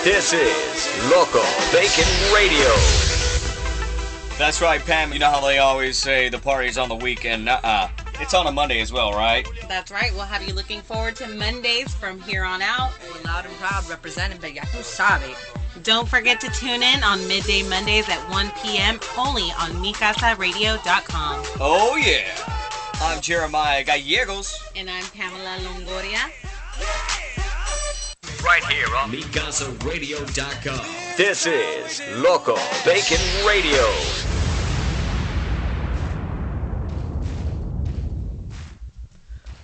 This is Loco Bacon Radio. That's right, Pam. You know how they always say the party's on the weekend? It's on a Monday as well, right? That's right. We'll have you looking forward to Mondays from here on out. We're loud and proud representing the Ya Tu Sabe. Don't forget to tune in on midday Mondays at 1 p.m. only on MiCasaRadio.com. Oh, yeah. I'm Jeremiah Gallegos. And I'm Pamela Longoria. Right here on MiCasaRadio.com. This is Loco Bacon Radio.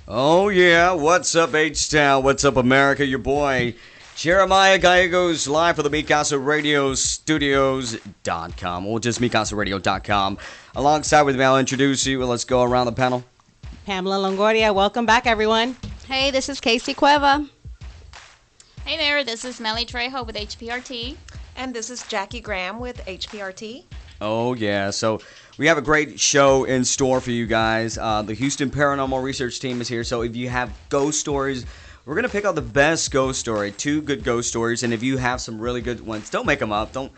Oh, yeah. What's up, H-Town? What's up, America? Your boy, Jeremiah Gallegos, live for the Mikasa Radio Studios.com, or just MiCasaRadio.com. Alongside with me, I'll introduce you. Let's go around the panel. Pamela Longoria, welcome back, everyone. Hey, this is Casey Cueva. Hey there, this is Melly Trejo with HPRT. And this is Jackie Graham with HPRT. Oh, yeah. So we have a great show in store for you guys. The Houston Paranormal Research Team is here. So if you have ghost stories, we're going to pick out the best ghost story, 2 good ghost stories. And if you have some really good ones, don't make them up. Don't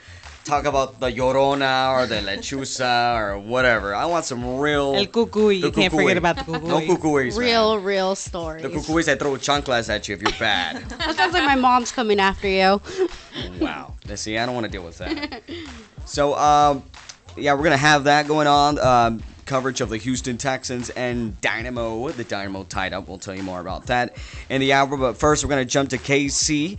talk about the Llorona or the Lechuza or whatever. I want some real... El Cucuy. You can't forget about the Cucuy. No Cucuys, Real stories. The Cucuys that throw chanclas at you if you're bad. That sounds like my mom's coming after you. Wow. See, I don't want to deal with that. So, yeah, we're going to have that going on. Coverage of the Houston Texans and Dynamo. The Dynamo tied up. We'll tell you more about that in the hour. But first, we're going to jump to KC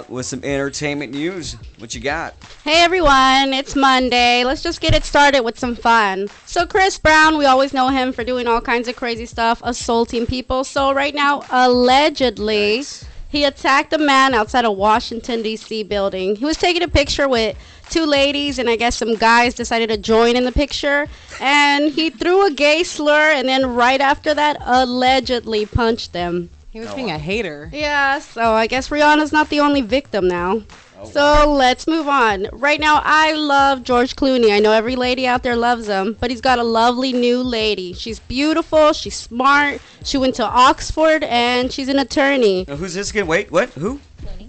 with some entertainment news. What you got? Hey, everyone. It's Monday. Let's just get it started with some fun. So Chris Brown, we always know him for doing all kinds of crazy stuff, assaulting people. So right now, allegedly... Nice. He attacked a man outside a Washington, D.C. building. He was taking a picture with 2 ladies, and I guess some guys decided to join in the picture. And he threw a gay slur, and then right after that, allegedly punched them. He was being a hater. Yeah, so I guess Rihanna's not the only victim now. Oh, So wow. let's move on. Right now, I love George Clooney. I know every lady out there loves him, but he's got a lovely new lady. She's beautiful. She's smart. She went to Oxford, and she's an attorney. Now, who's this kid? Wait, what? Who?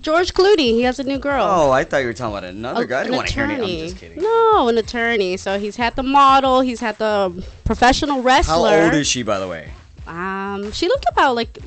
George Clooney. He has a new girl. Oh, I thought you were talking about another guy. I An didn't want to hear it. I'm attorney. just kidding. No, an attorney. So he's had the model. He's had the professional How wrestler. old is she, by the way? She looked about like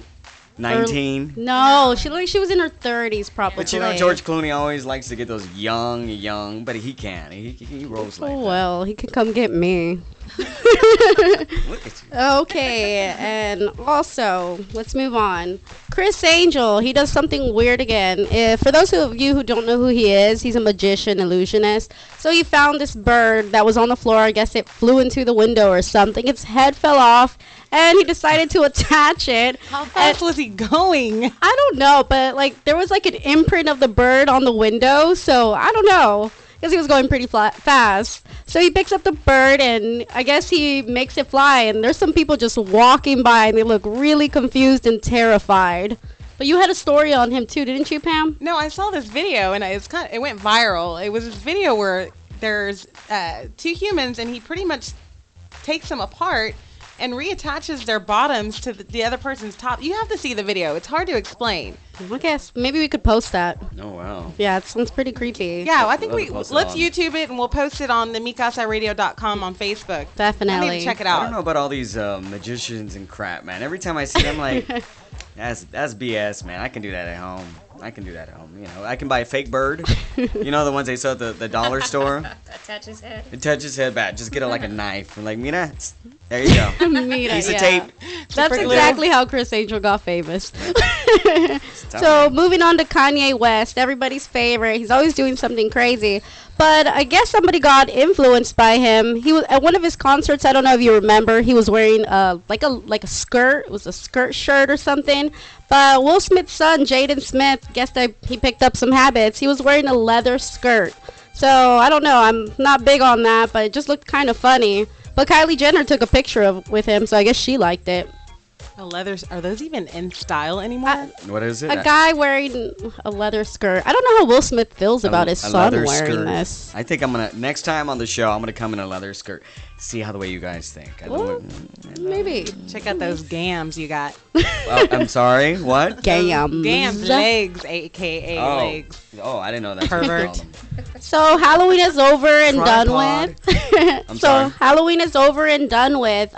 19? no, she looked like she was in her 30s probably. But you know, George Clooney always likes to get those young, but he can. He rolls like Oh, that. well, he could come get me. Look at you. Okay, and also, let's move on. Chris Angel, he does something weird again. For those of you who don't know who he is, he's a magician, illusionist. So he found this bird that was on the floor. I guess it flew into the window or something. Its head fell off, and he decided to attach it. How fast was he going? I don't know, but like there was like an imprint of the bird on the window, so I don't know. Because he was going pretty fast. So he picks up the bird, and I guess he makes it fly. And there's some people just walking by, and they look really confused and terrified. But you had a story on him, too, didn't you, Pam? No, I saw this video, and it went viral. It was this video where there's 2 humans, and he pretty much takes them apart and reattaches their bottoms to the other person's top. You have to see the video. It's hard to explain. I guess maybe we could post that. Oh, wow. Yeah, it sounds pretty creepy. Yeah, I think Let's let's on. YouTube it, and we'll post it on the MiCasaRadio.com on Facebook. Definitely. I need to check it I don't out. know about all these magicians and crap, man. Every time I see them, like, that's BS, man. I can do that at home. You know, I can buy a fake bird. You know, the ones they sell at the dollar store? Attach his head. Attach his head back. Just get it like a knife. Like, mira, there you go. Mira, Piece of yeah. tape. That's Super glue. exactly how Chris Angel got famous. Tough, So man. moving on to Kanye West, everybody's favorite. He's always doing something crazy. But I guess somebody got influenced by him. He was at one of his concerts. I don't know if you remember. He was wearing like a skirt. It was a skirt shirt or something. But Will Smith's son, Jaden Smith, guess that he picked up some habits. He was wearing a leather skirt. So I don't know. I'm not big on that, but it just looked kind of funny. But Kylie Jenner took a picture with him, so I guess she liked it. Are those even in style anymore? What is it? A guy wearing a leather skirt. I don't know how Will Smith feels about his A son leather wearing skirt. this. I think next time on the show, I'm gonna come in a leather skirt. see how the way you guys think. Well, maybe. Check out those gams you got. I'm sorry. What? Gams. Gams legs, aka legs. Oh, I didn't know that. Pervert. So Halloween is over and done Tripod. with. I'm So sorry. Halloween is over and done with.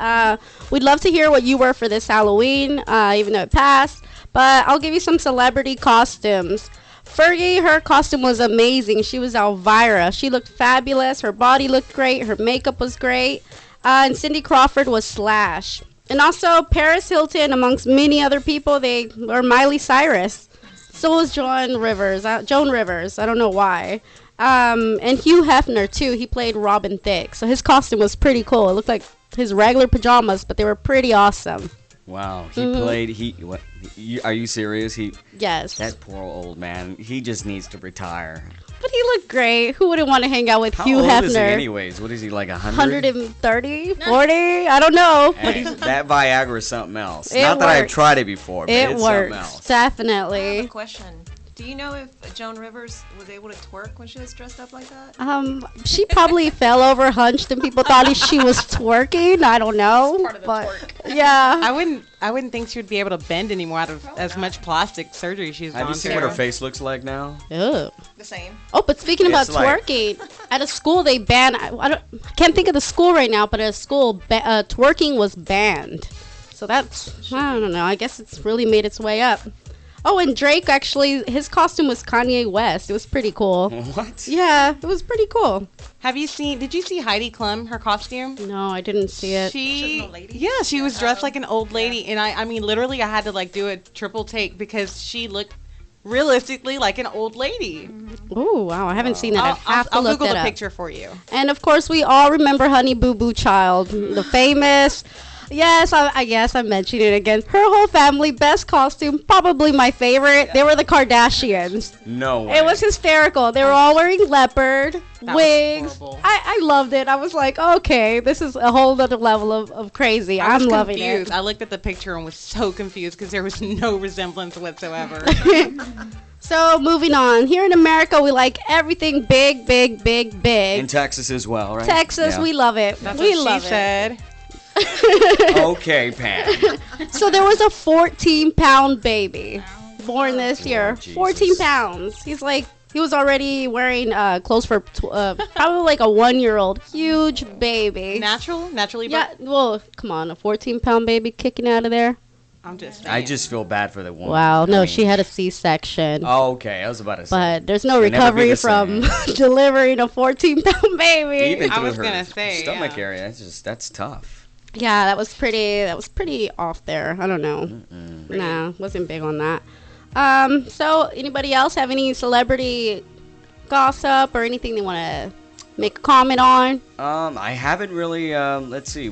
We'd love to hear what you were for this Halloween, even though it passed. But I'll give you some celebrity costumes. Fergie, her costume was amazing. She was Elvira. She looked fabulous. Her body looked great. Her makeup was great. And Cindy Crawford was Slash. And also Paris Hilton, amongst many other people, they were Miley Cyrus. So was Joan Rivers. I don't know why. And Hugh Hefner too. He played Robin Thicke. So his costume was pretty cool. It looked like his regular pajamas, but they were pretty awesome. Wow. He played. What? Are you serious? Yes. That poor old man. He just needs to retire. But he looked great. Who wouldn't want to hang out with How Hugh old Hefner? is he anyways? What is he, like 100? 130, 40? I don't know. But Hey, that Viagra is something else. It Not that I've works. tried it before, but it it's something works. else. I have a Definitely. question. Do you know if Joan Rivers was able to twerk when she was dressed up like that? She probably fell over, hunched, and people thought she was twerking. I don't know. Part of the but twerk. I yeah. wouldn't think she would be able to bend anymore out of as much plastic surgery she's Have gone you seen through. what her face looks like now? Ugh. The same. Oh, but speaking about It's like- twerking, at a school they banned. I can't think of the school right now, but at a school, twerking was banned. So that's, I don't know. I guess it's really made its way up. Oh, and Drake actually, his costume was Kanye West. It was pretty cool. What? Yeah, it was pretty cool. Did you see Heidi Klum, her costume? No, I didn't see it. She was an old lady? Yeah, she was dressed like an old lady, and I mean, literally, I had to like do a triple take because she looked realistically like an old lady. Oh, wow. I haven't seen that. I'd have to I'll look Google that the up. picture for you. And of course, we all remember Honey Boo Boo Child, the famous. Yes, I guess I'm mentioning it again. Her whole family, best costume, probably my favorite. They were the Kardashians. No way. It was hysterical. They were all wearing leopard was wigs. horrible. I loved it. I was like, okay, this is a whole other level of crazy. I was I'm loving confused. it. I looked at the picture and was so confused because there was no resemblance whatsoever. So moving on. Here in America, we like everything big, big, big, big. In Texas as well, right? Texas, Yeah. we love it. That's we what love she it. said. Okay, Pam. So there was a 14-pound baby born this year. Jesus. 14 pounds. He was already wearing clothes for probably like a 1-year-old. Huge baby. Naturally, Yeah, well, come on, a 14-pound baby kicking out of there. I'm just saying. I just feel bad for the woman. Wow, no, I mean- she had a C-section. Oh, okay, I was about to say. But there's no She'll never be recovery the from same. delivering a 14-pound baby. Even I through was her gonna say, stomach yeah. area, that's tough. Yeah, that was pretty off there. I don't know. Nah, wasn't big on that. So anybody else have any celebrity gossip or anything they want to make a comment on? I haven't really. Let's see.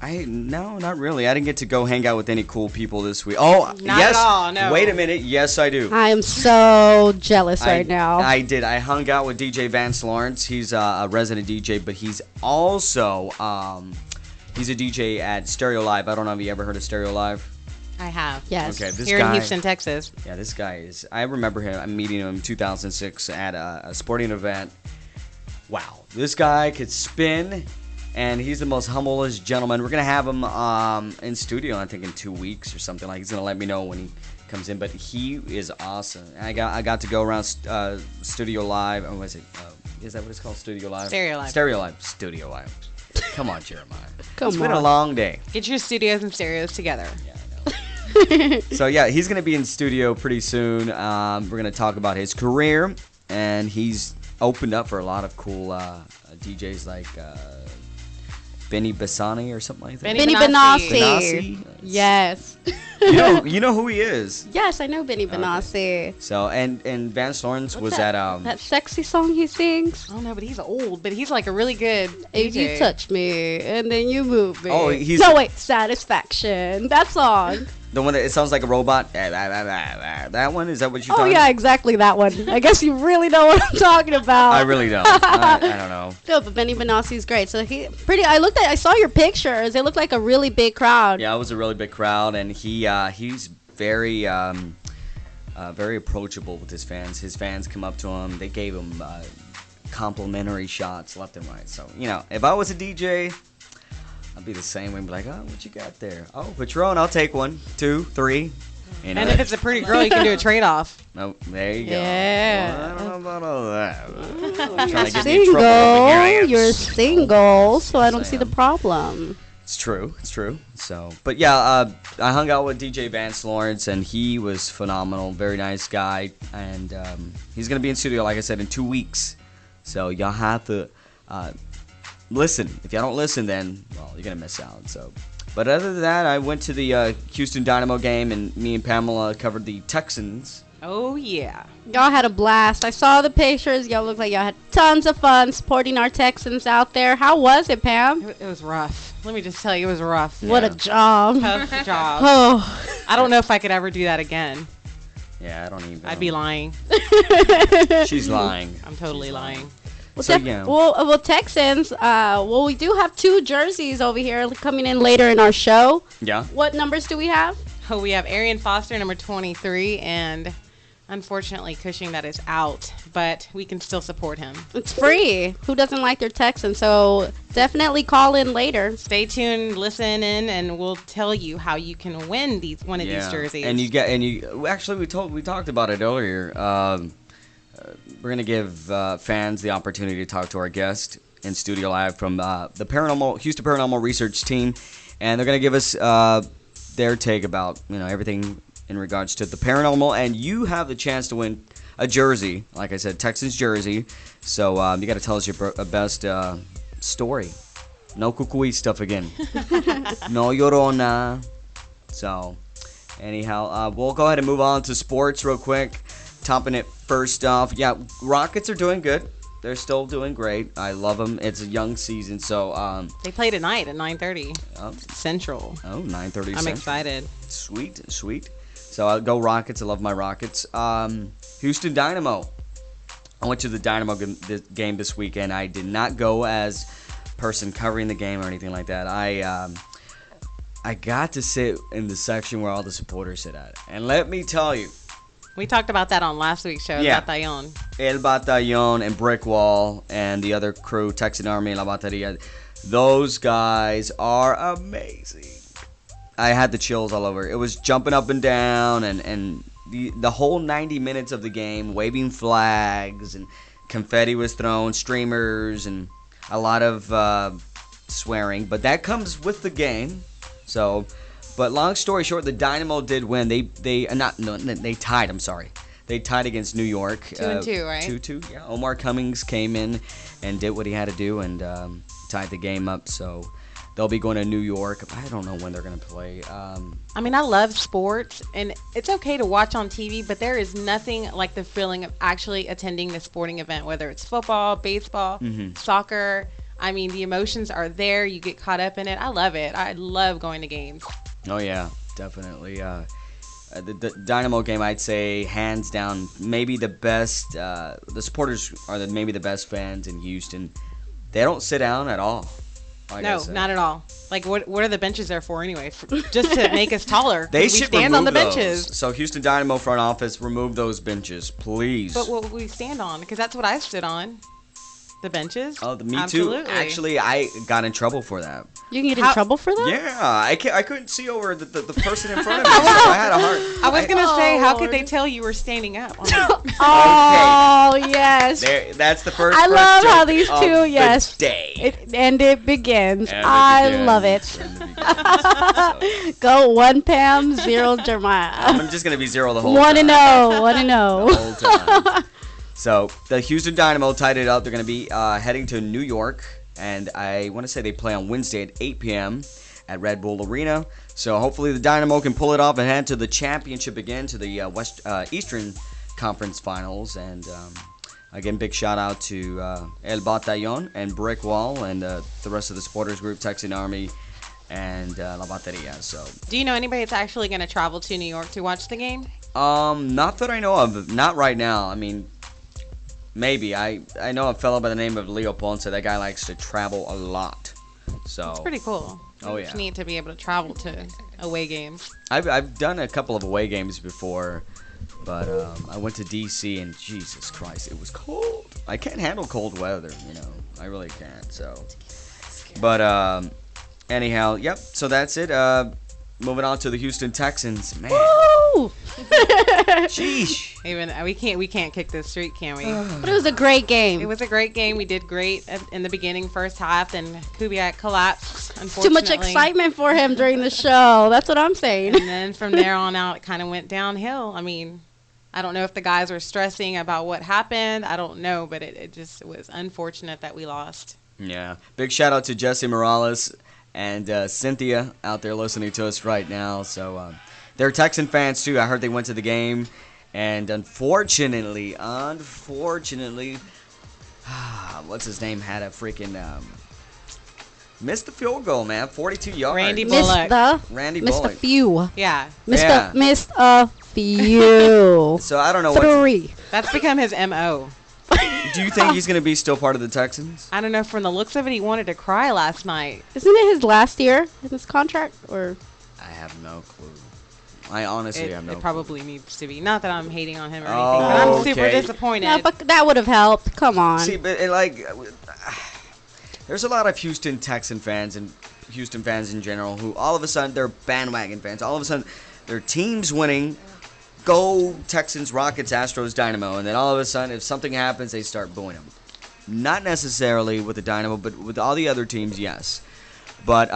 No, not really. I didn't get to go hang out with any cool people this week. Oh, Not yes. at all, no. Wait a minute. Yes, I do. I am so jealous right now. I did. I hung out with DJ Vance Lawrence. He's a resident DJ, but he's also he's a DJ at Stereo Live. I don't know if you ever heard of Stereo Live. I have. Yes. Okay, this Here guy. in Houston, Texas. Yeah, this guy is. I remember him. I'm meeting him in 2006 at a sporting event. Wow, this guy could spin, and he's the most humblest gentleman. We're gonna have him in studio, I think, in 2 weeks or something. Like, he's gonna let me know when he comes in. But he is awesome. I got to go around Studio Live. Or was it? Is that what it's called? Studio Live. Stereo Live. Stereo Live. Studio Live. Come on, Jeremiah. Come It's been on. a long day. Get your studios and stereos together. Yeah, I know. So yeah, he's gonna be in studio pretty soon. We're gonna talk about his career, and he's opened up for a lot of cool DJs like Benny Bassani or something like that. Benny Benassi. Benassi. Yes. You know who he is. Yes, I know Benny Benassi. So and Vance Lawrence was that, at that sexy song he sings. I don't know, but he's old. But he's like a really good If you DJ. touch me and then you move me. Oh, he's- no wait, satisfaction. That song. the one that it sounds like a robot. That one, is that what you're Oh talking yeah, exactly that one. I guess you really know what I'm talking about. I really don't. I don't know. No, but Benny Benassi's great. So I saw your pictures. They look like a really big crowd. Yeah, it was a really big crowd, and he's very very approachable with his fans. His fans come up to him. They gave him complimentary shots left and right. So, if I was a DJ, I'd be the same way. Be like, oh, what you got there? Oh, Patron, I'll take 1, 2, 3. And if it's a pretty girl, you can do a trade-off. Oh, there you go. Yeah. Well, I don't know about all that. You're Trying to get me in trouble over here. I am. You're single, so I don't see the problem. It's true. So, but yeah, I hung out with DJ Vance Lawrence, and he was phenomenal. Very nice guy, and he's gonna be in studio, like I said, in 2 weeks. So y'all have to listen. If y'all don't listen, then you're gonna miss out. So. But other than that, I went to the Houston Dynamo game, and me and Pamela covered the Texans. Oh, yeah. Y'all had a blast. I saw the pictures. Y'all look like y'all had tons of fun supporting our Texans out there. How was it, Pam? It was rough. Let me just tell you, it was rough. Yeah. What a job. Tough job. Oh. I don't know if I could ever do that again. Yeah, I don't even. I'd be lying. She's lying. I'm totally lying. Well, So, yeah. well, Texans, we do have 2 jerseys over here coming in later in our show. Yeah. What numbers do we have? Oh, we have Arian Foster, number 23, and unfortunately Cushing that is out, but we can still support him. It's free. Who doesn't like their Texans? So definitely call in later. Stay tuned, listen in, and we'll tell you how you can win one of these jerseys. And actually we talked about it earlier. We're going to give fans the opportunity to talk to our guest in studio live from the Houston Paranormal Research Team, and they're going to give us their take about everything in regards to the paranormal, and you have the chance to win a jersey, like I said, Texans jersey. So you got to tell us your best story. No kukui stuff again. No llorona. So anyhow, we'll go ahead and move on to sports real quick. Topping it first off, yeah, Rockets are doing good. They're still doing great. I love them. It's a young season, so they play tonight at 9:30 Central. Oh, 9:30 I'm excited. Sweet. So I'll go Rockets. I love my Rockets. Houston Dynamo. I went to the Dynamo game this weekend. I did not go as person covering the game or anything like that. I got to sit in the section where all the supporters sit at, and let me tell you. We talked about that on last week's show, Yeah. Batallón. El Batallón and Brick Wall and the other crew, Texan Army and La Bateria, those guys are amazing. I had the chills all over. It was jumping up and down, and the whole 90 minutes of the game, waving flags, and confetti was thrown, streamers, and a lot of swearing. But that comes with the game, so... But long story short, the Dynamo did win. They tied. I'm sorry. They tied against New York. 2-2, right? 2-2. Yeah. Omar Cummings came in and did what he had to do and tied the game up. So they'll be going to New York. I don't know when they're going to play. I mean, I love sports, and it's okay to watch on TV, but there is nothing like the feeling of actually attending the sporting event, whether it's football, baseball, soccer. I mean, the emotions are there. You get caught up in it. I love it. I love going to games. Oh, yeah, definitely. The Dynamo game, I'd say, hands down, maybe the best. The supporters are maybe the best fans in Houston. They don't sit down at all. No, not at all. Like, what are the benches there for anyway? Just to make us taller. They we should stand on the remove benches. those. So Houston Dynamo front office, remove those benches, please. But what we stand on, because that's what I stood on. The benches. Oh, me Absolutely. too. Actually, I got in trouble for that. You can get in trouble for that? Yeah, I couldn't see over the person in front of me, so I had a hard. I was going to say, how could they tell you were standing up? Oh, yes. That's the first. I love joke how these of two, the yes. day. It begins. And it I begins. love it. So, Go 1 Pam, 0 Jeremiah. I'm just gonna be 0 the whole 1 time. and 0, 1 and 0. The whole time. So the Houston Dynamo tied it up. They're going to be heading to New York, and I want to say they play on Wednesday at 8 p.m. at Red Bull Arena. So hopefully the Dynamo can pull it off and head to the championship again, to the Eastern Conference Finals. And again, big shout out to El Batallón and Brick Wall and the rest of the supporters group, Texan Army and La Bateria. So, do you know anybody that's actually going to travel to New York to watch the game? Not that I know of. Not right now. I mean, maybe. I know a fellow by the name of Leo Ponce. That guy likes to travel a lot. So it's pretty cool. Oh, yeah. It's neat to be able to travel to away games. I've done a couple of away games before. But I went to D.C. and Jesus Christ, it was cold. I can't handle cold weather, you know. I really can't. So, but anyhow, yep. So that's it. Moving on to the Houston Texans, man. Woo! Sheesh. Even we can't kick this streak, can we? But it was a great game. It was a great game. We did great in the beginning, first half, then Kubiak collapsed, unfortunately. Too much excitement for him during the show. That's what I'm saying. And then from there on out, it kind of went downhill. I mean, I don't know if the guys were stressing about what happened. I don't know, but it just was unfortunate that we lost. Yeah. Big shout out to Jesse Morales and Cynthia out there listening to us right now. So they're Texan fans too. I heard they went to the game, and unfortunately, what's his name had a freaking missed the field goal, man. 42 yards. Randy Bullock. Randy Missed Bullock. a few. Yeah. Missed a few. So I don't know what. 3. That's become his MO. Do you think he's going to be still part of the Texans? I don't know. From the looks of it, he wanted to cry last night. Isn't it his last year in this contract? Or I have no clue. I honestly have no It clue. probably needs to be. Not that I'm hating on him or anything, but I'm super okay. disappointed. no, but that would have helped. Come on. See, but there's a lot of Houston Texan fans and Houston fans in general who all of a sudden they're bandwagon fans. All of a sudden their team's winning. Go Texans, Rockets, Astros, Dynamo, and then all of a sudden if something happens they start booing them. Not necessarily with the Dynamo, but with all the other teams, yes. But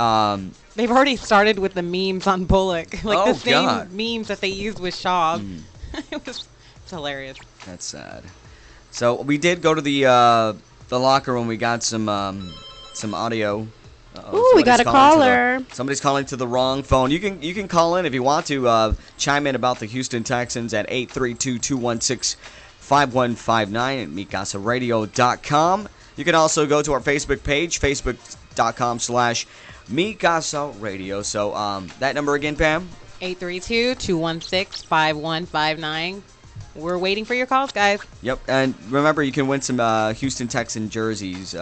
They've already started with the memes on Bullock, like Oh, the same God. memes that they used with Shaw. It's hilarious. that's sad. So we did go to the locker room. We got some audio. Ooh, we got a caller. Somebody's calling to the wrong phone. You can call in if you want to chime in about the Houston Texans at 832-216-5159 at MiCasaRadio.com. You can also go to our Facebook page, facebook.com/MiCasaRadio. So that number again, Pam? 832-216-5159. We're waiting for your calls, guys. Yep, and remember you can win some Houston Texan jerseys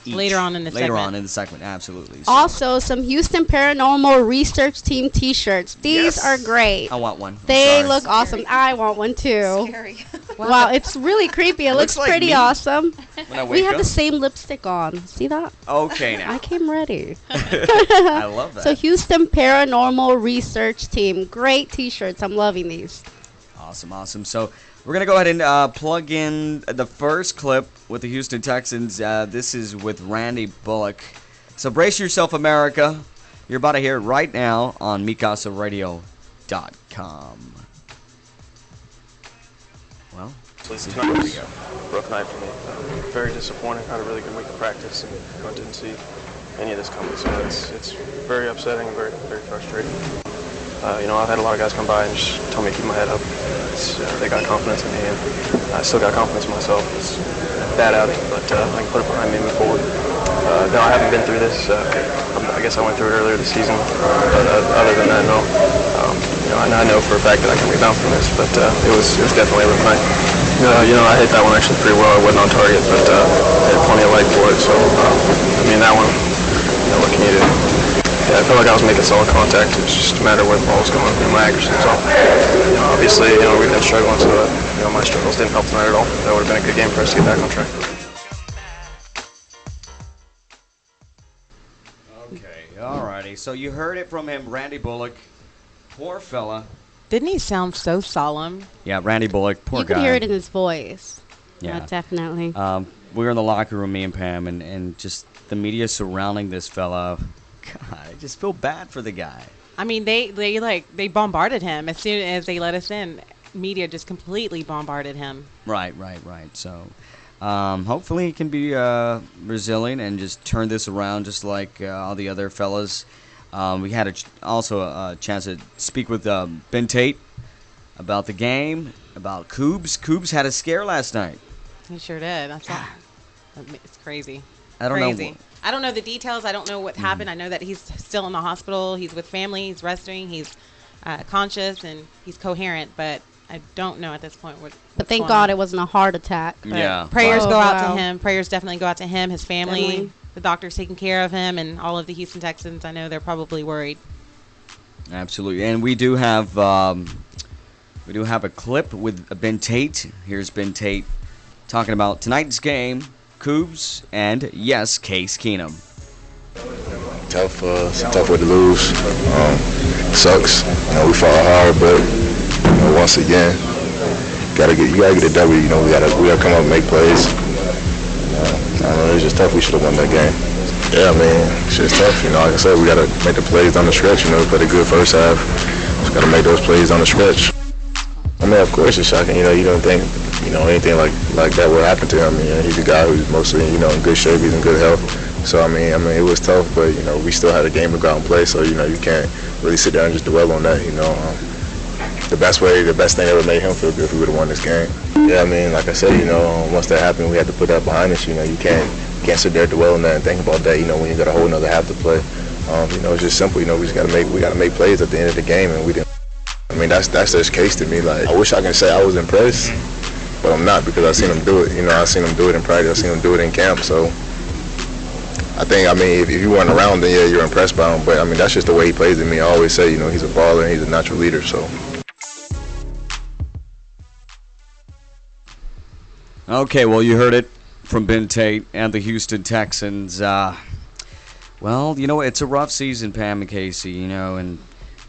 each. Later on in the Later segment. on in the segment, absolutely. So Also, some Houston Paranormal Research Team T-shirts. These Yes. are great. I want one. I'm They sorry. look awesome. I want one too. Scary. Wow, it's really creepy. It looks Looks like pretty me. awesome. When I We wake have the up. same lipstick on. See that? Okay now. I came ready. I love that. So Houston Paranormal Research Team. Great T-shirts. I'm loving these. Awesome. So we're going to go ahead and plug in the first clip with the Houston Texans. This is with Randy Bullock. So brace yourself, America. You're about to hear it right now on MiCasaRadio.com. Well, Tonight was a rough night for me. Very disappointing. Had a really good week of practice and didn't see any of this coming. So it's very upsetting and very, very frustrating. I've had a lot of guys come by and just tell me to keep my head up. They got confidence in me, and I still got confidence in myself. It's a bad outing, but I can put it behind me and move forward. No, I haven't been through this. I guess I went through it earlier this season, but other than that, no. I know for a fact that I can rebound from this, but it was definitely a rough night. I hit that one actually pretty well. I wasn't on target, but I had plenty of light for it. So, that one, what can you do? Yeah, I felt like I was making solid contact. It was just a matter of where the ball was going and my accuracy was off. Obviously, we've been struggling, so my struggles didn't help tonight at all. That would have been a good game for us to get back on track. okay. Alrighty. So you heard it from him, Randy Bullock. Poor fella. Didn't he sound so solemn? Yeah, Randy Bullock. Poor You guy. could hear it in his voice. Yeah. Definitely. We were in the locker room, me and Pam, and just the media surrounding this fella. God, I just feel bad for the guy. I mean, they bombarded him as soon as they let us in. Media just completely bombarded him. Right. So, hopefully he can be resilient and just turn this around, just like all the other fellas. We had also a chance to speak with Ben Tate about the game, about Coobs. Coobs had a scare last night. He sure did. That's all. It's crazy. I don't Crazy. know. I don't know the details. I don't know what happened. I know that he's still in the hospital. He's with family. He's resting. He's conscious and he's coherent. But I don't know at this point what. But thank God it wasn't a heart attack. But Yeah. Prayers Wow. go out Wow. to him. Prayers definitely go out to him, his family. Definitely. The doctor's taking care of him, and all of the Houston Texans. I know they're probably worried. Absolutely, and we do have We do have a clip with Ben Tate. Here's Ben Tate talking about tonight's game, Cougs, and yes, Case Keenum. Tough, it's a tough way to lose. Sucks. We fought hard, but once again, you gotta get a W. We gotta come up and make plays. I don't know, it's just tough. We should have won that game. Yeah, I mean, shit's tough. Like I said, we gotta make the plays down the stretch. We played a good first half. Just gotta make those plays down the stretch. I mean, of course it's shocking. You don't think, anything like that would happen to him. He's a guy who's mostly, in good shape. He's in good health. So I mean, it was tough, but we still had a game to go out and play. So you can't really sit there and just dwell on that. The best thing that ever made him feel good if we would have won this game. Yeah, I mean, like I said, once that happened, we had to put that behind us. You can't sit there dwell on that and think about that. When you got a whole another half to play. It's just simple. We just gotta make plays at the end of the game, and we didn't. I mean, that's just Case to me. Like, I wish I can say I was impressed, but I'm not, because I seen him do it. I seen him do it in practice. I seen him do it in camp. So I think, if you weren't around, then yeah, you're impressed by him. But I mean, that's just the way he plays to me. I always say, he's a baller and he's a natural leader. So. Okay, well, you heard it from Ben Tate and the Houston Texans. Well, it's a rough season, Pam and Casey. And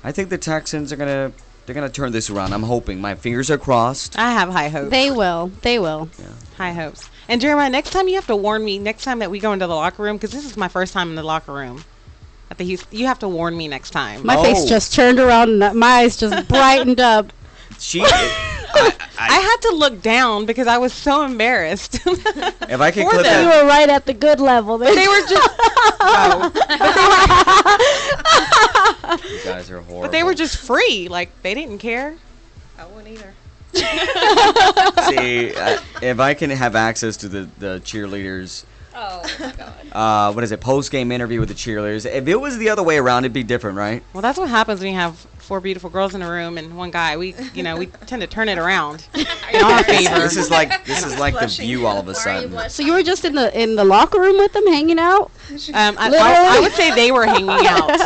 I think the Texans are gonna turn this around. I'm hoping. My fingers are crossed. I have high hopes. They will. Yeah. High hopes. And Jeremiah, next time you have to warn me. Next time that we go into the locker room, because this is my first time in the locker room at the Houston. You have to warn me next time. My face just turned around and my eyes just brightened up. I had to look down because I was so embarrassed. If I could clip that. You were right at the good level. But they were just. You guys are horrible. But they were just free. Like, they didn't care. I wouldn't either. See, if I can have access to the cheerleaders. Oh, my God. What is it? Post-game interview with the cheerleaders. If it was the other way around, it'd be different, right? Well, that's what happens when you have 4 beautiful girls in a room and one guy. We tend to turn it around in our favor. This is like the View all of a sudden. So you were just in the locker room with them, hanging out? I would say they were hanging out.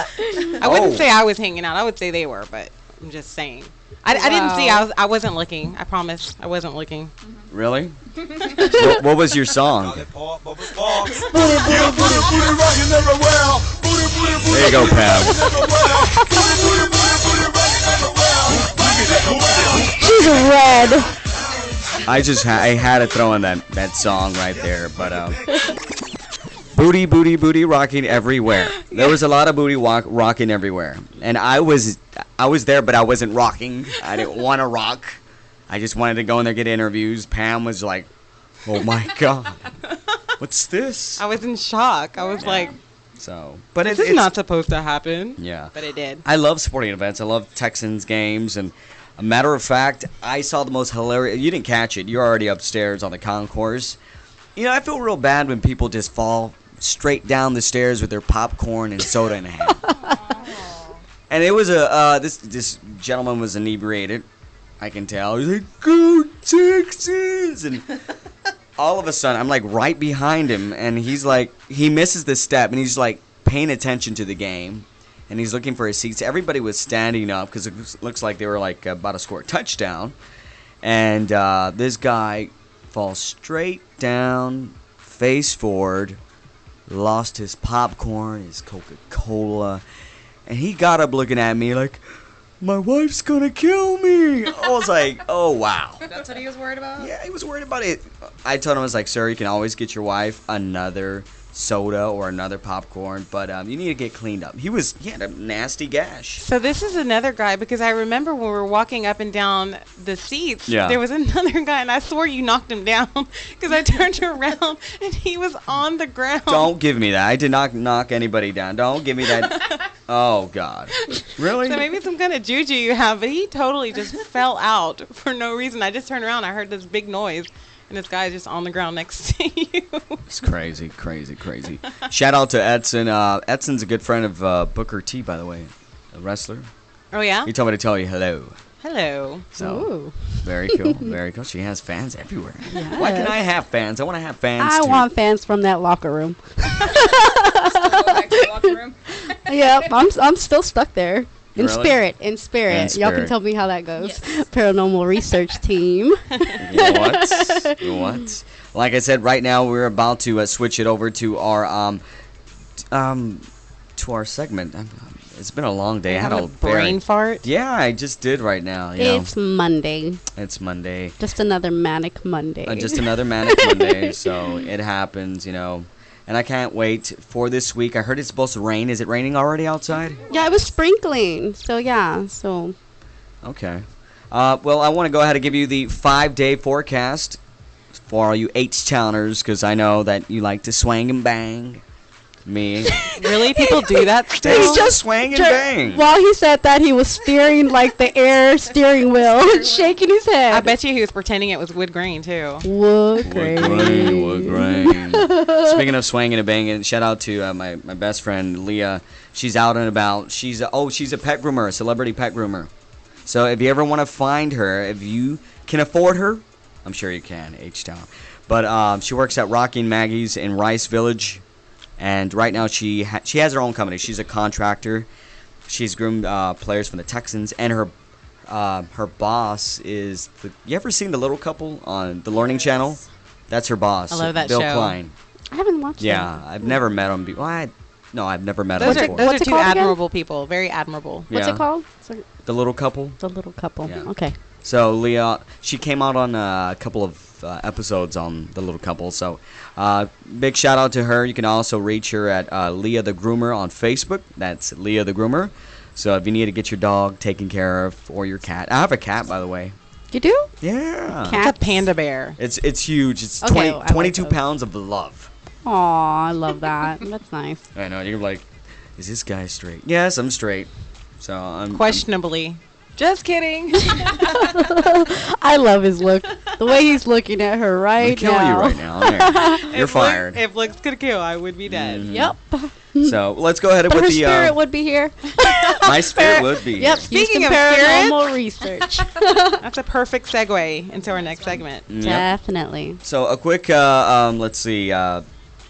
I wouldn't say I was hanging out. I would say they were, but I'm just saying. I didn't see. I wasn't looking. I promise. I wasn't looking. Really? What was your song? There you go, Pam. She's red. I had to throw in that song right there, but booty, booty, booty rocking everywhere. There was a lot of booty rocking everywhere, and I was there, but I wasn't rocking. I didn't want to rock. I just wanted to go in there, get interviews. Pam was like, "Oh my God, what's this?" I was in shock. I was like, "So, but this is not supposed to happen." Yeah, but it did. I love sporting events. I love Texans games, and a matter of fact, I saw the most hilarious. You didn't catch it. You're already upstairs on the concourse. I feel real bad when people just fall straight down the stairs with their popcorn and soda in hand. And it was this gentleman was inebriated. I can tell. He's like, "Go Texans!" And all of a sudden, I'm like right behind him, and he's like, he misses the step, and he's like paying attention to the game, and he's looking for his seats. Everybody was standing up because it looks like they were like about to score a touchdown, and this guy falls straight down, face forward, lost his popcorn, his Coca-Cola, and he got up looking at me like, "My wife's gonna kill me." I was like, "Oh wow." That's what he was worried about? Yeah, he was worried about it. I told him, I was like, "Sir, you can always get your wife another soda or another popcorn, but you need to get cleaned up." He had a nasty gash. So this is another guy, because I remember when we were walking up and down the seats, there was another guy, and I swore you knocked him down because I turned around and he was on the ground. Don't give me that. I did not knock anybody down. Don't give me that. Oh, God. Really? So maybe some kind of juju you have, but he totally just fell out for no reason. I just turned around. I heard this big noise, and this guy is just on the ground next to you. It's crazy, crazy, crazy. Shout out to Edson. Edson's a good friend of Booker T, by the way, a wrestler. Oh, yeah? He told me to tell you hello. Hello. So, very cool, very cool. She has fans everywhere. Yes. Why can't I have fans? I want to have fans, too. I want fans from that locker room. Still go back to the locker room? Yeah, I'm still stuck there. In Really? spirit. In spirit. Y'all can tell me how that goes. Paranormal research team. What? Like I said, right now we're about to switch it over to our segment. It's been a long day. I had a brain fart. Yeah, I just did right now. It's Monday. It's Monday. Just another manic Monday. Just another manic Monday. So it happens, And I can't wait for this week. I heard it's supposed to rain. Is it raining already outside? Yeah, it was sprinkling. So, yeah. So. Okay. Well, I want to go ahead and give you the 5-day forecast for all you H-towners, because I know that you like to swing and bang. Me. Really? People do that still? He's just swing and bang. While he said that, he was steering like the air steering wheel, shaking his head. I bet you he was pretending it was wood grain, too. Wood grain. Wood grain. Speaking of swinging and banging, shout out to my best friend, Leah. She's out and about. She's a pet groomer, a celebrity pet groomer. So if you ever want to find her, if you can afford her, I'm sure you can, H-Town. But she works at Rocking Maggie's in Rice Village. And right now she has her own company. She's a contractor. She's groomed players from the Texans, and her boss is you ever seen The Little Couple on the Learning Channel? That's her boss. I love that Bill show. Klein. I haven't watched it. Yeah, I've never met him. I've never met him Those before. are What's it two called again? admirable people. Very admirable. What's it called? The Little Couple. The Little Couple. Yeah. Okay. So Leah, she came out on a couple of episodes on The Little Couple. So big shout out to her. You can also reach her at Leah the Groomer on Facebook. That's Leah the Groomer. So if you need to get your dog taken care of or your cat. I have a cat, by the way. You do? Yeah. It's a panda bear. It's huge. It's Okay, 22 pounds of love. Aw, I love that. That's nice. I know. You're like, is this guy straight? Yes, I'm straight. So I'm Questionably. Just kidding. I love his look. The way he's looking at her right kill now. you right now. There. You're fired. If looks could kill, I would be dead. Yep. So let's go ahead and But her with the. spirit would be here. My spirit would be. Yep. Here. Speaking Houston of paranormal research. That's a perfect segue into our next segment. Yep. Definitely. So a quick, let's see,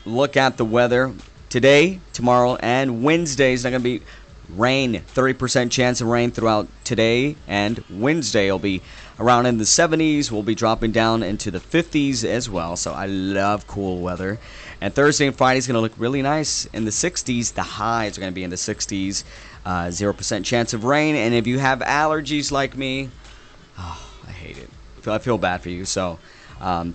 look at the weather today, tomorrow, and Wednesday is not going to be rain. 30% chance of rain throughout today, and Wednesday will be around in the 70s. We'll be dropping down into the 50s as well. So I love cool weather. And Thursday and Friday is going to look really nice in the 60s. The highs are going to be in the 60s. 0% chance of rain. And if you have allergies like me, I hate it. I feel bad for you. So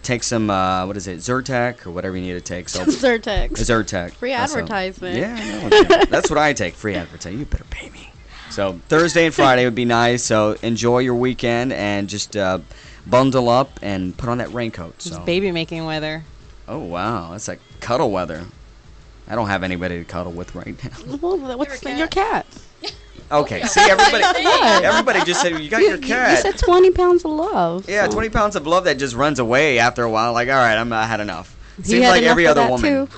take some, Zyrtec or whatever you need to take. So Zyrtec. Free advertisement. Yeah, I know. That's what I take. Free advertising. You better pay me. So Thursday and Friday would be nice. So enjoy your weekend and just bundle up and put on that raincoat. It's So. baby making weather. Oh, wow. That's like cuddle weather. I don't have anybody to cuddle with right now. Well, what's your cat? Okay, see, everybody just said, you got your cat. You said 20 pounds of love. Yeah, so. 20 pounds of love that just runs away after a while. Like, all right, I had enough. He Seems had like enough every of other that woman. too.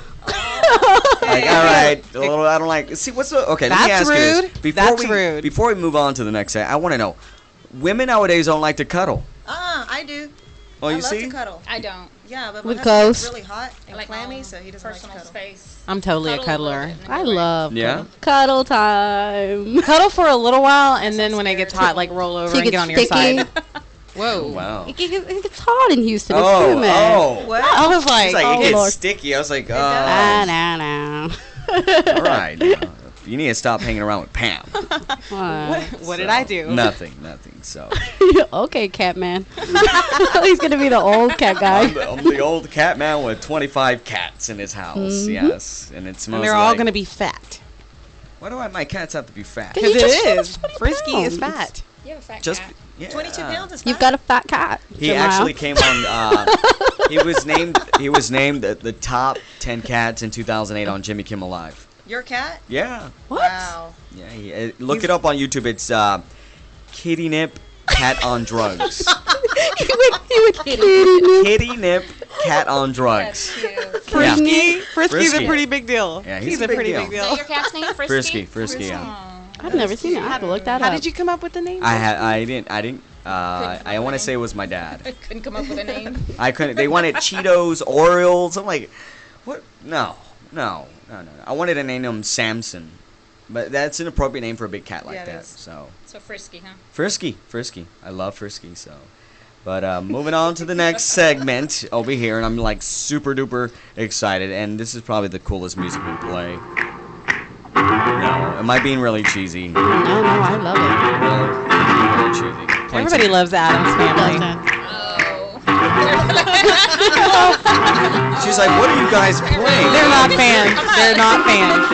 Like, all right, a little, I don't like. See, what's the, okay, let me That's ask you rude. this. That's rude. Before we move on to the next set, I want to know, women nowadays don't like to cuddle. I do. Oh, I you love see? to cuddle. I don't. Yeah, but my With husband's Ghost. really hot and I like clammy, my so he doesn't like to personal cuddle. space. I'm totally a Cuddle cuddler. little bit. I love Yeah? cuddle time. Cuddle for a little while, and then when it gets hot, like roll over So you and get get on your sticky? side. Whoa. Wow. It gets hot in Houston. It's true, man. I was like, It's like, it gets Lord. sticky. I was like, No. all right. Now, you need to stop hanging around with Pam. what did I do? Nothing. So Okay, cat man. He's gonna be the old cat guy. I'm the old cat man with 25 cats in his house. Mhm. Yes, and it smells. And they're all like, going to be fat. Why do my cats have to be fat? Because you just it is. finished 20 Frisky is pounds. fat. You have a fat Just cat. yeah. 22 pounds is fine. You've got a fat cat. He Jamal. actually came on. He was named the top 10 cats in 2008 on Jimmy Kimmel Live. Your cat? Yeah. What? Wow. Yeah. Look it up on YouTube. It's Kitty Nip Cat on Drugs. he would Kitty Nip Cat on Drugs. Frisky? Frisky's Frisky. a pretty big deal. Yeah, he's a pretty big Is deal. that your cat's name? Frisky? Frisky. Yeah. I've never seen it. I have to look that How up. did you come up with the name? I didn't. I want to say it was my dad. I couldn't come up with a name. I couldn't. They wanted Cheetos, Orioles. I'm like, what? No. I wanted to name him Samson. But that's an appropriate name for a big cat like Yeah, it that. is. So So frisky, huh? Frisky. I love Frisky. So, but moving on to the next segment over here, and I'm like super duper excited. And this is probably the coolest music we play. No, am I being really cheesy? No, I love it. Really cheesy. Plain Everybody cheesy. loves Adam's Family. She's like, what are you guys playing? They're not fans. They're not fans.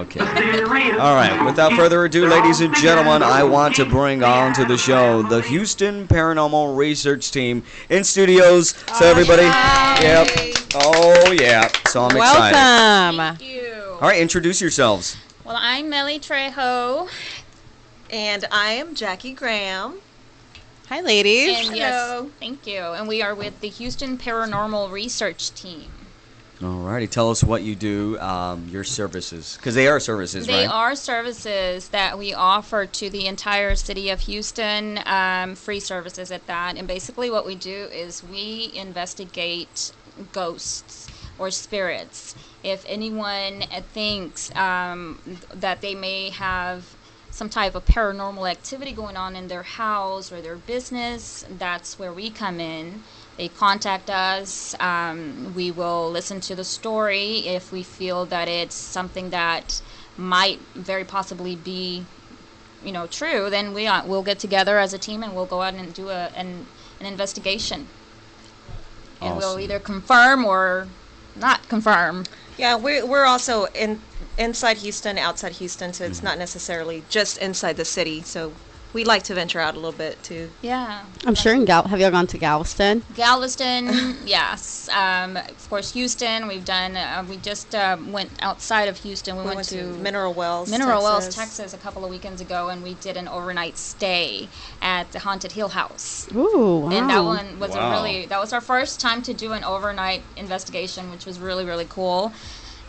Okay. All right. Without further ado, ladies and gentlemen, I want to bring on to the show the Houston Paranormal Research Team in studios. So everybody, yep. Oh yeah. So I'm excited. Welcome. Thank you. All right. Introduce yourselves. Well, I'm Melly Trejo. And I am Jackie Graham. Hi, ladies. And yes, thank you. And we are with the Houston Paranormal Research Team. All righty. Tell us what you do, your services, because they are services, They right? are services that we offer to the entire city of Houston, free services at that. And basically what we do is we investigate ghosts or spirits. If anyone thinks that they may have some type of paranormal activity going on in their house or their business, that's where we come in. They contact us. We will listen to the story. If we feel that it's something that might very possibly be, true, then we'll get together as a team and we'll go out and do an investigation. And we'll either confirm or not confirm. Yeah, we're also inside Houston, outside Houston, so it's not necessarily just inside the city. So we like to venture out a little bit too. Yeah. I'm sure have y'all gone to Galveston? Galveston, yes. Of course, Houston. We've done. We just went outside of Houston. We went to Mineral Wells, Texas, a couple of weekends ago, and we did an overnight stay at the Haunted Hill House. Ooh, wow. And that one was that was our first time to do an overnight investigation, which was really, really cool.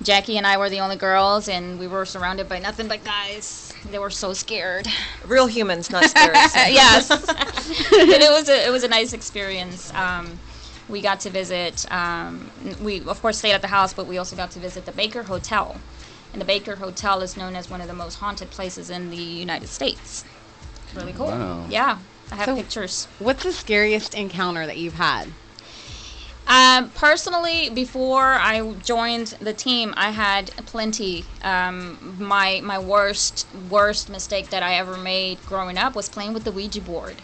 Jackie and I were the only girls, and we were surrounded by nothing but guys. They were so scared. Real humans, not spirits. Yes. And it was a nice experience. We got to visit. We of course stayed at the house, but we also got to visit the Baker Hotel, and the Baker Hotel is known as one of the most haunted places in the United States. It's really cool. Wow. Yeah, I have pictures. What's the scariest encounter that you've had? Personally, before I joined the team, I had plenty. My worst mistake that I ever made growing up was playing with the Ouija board.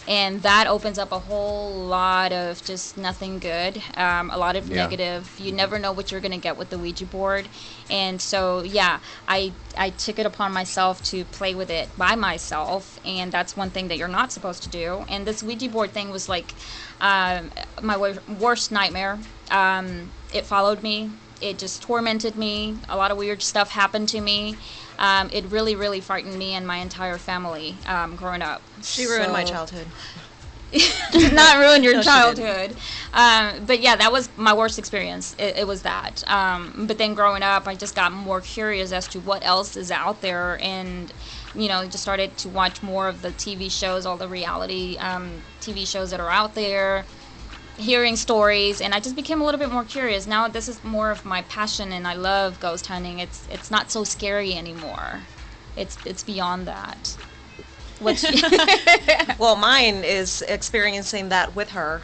And that opens up a whole lot of just nothing good, a lot of negative. You never know what you're going to get with the Ouija board. And so, yeah, I took it upon myself to play with it by myself. And that's one thing that you're not supposed to do. And this Ouija board thing was like my worst nightmare. It followed me. It just tormented me. A lot of weird stuff happened to me. It really, really frightened me and my entire family growing up. She ruined my childhood. Did not ruin your childhood. But yeah, that was my worst experience. It was that. But then growing up, I just got more curious as to what else is out there, and just started to watch more of the TV shows, all the reality TV shows that are out there, hearing stories, and I just became a little bit more curious. Now this is more of my passion, and I love ghost hunting. It's not so scary anymore. It's beyond that. Well, mine is experiencing that with her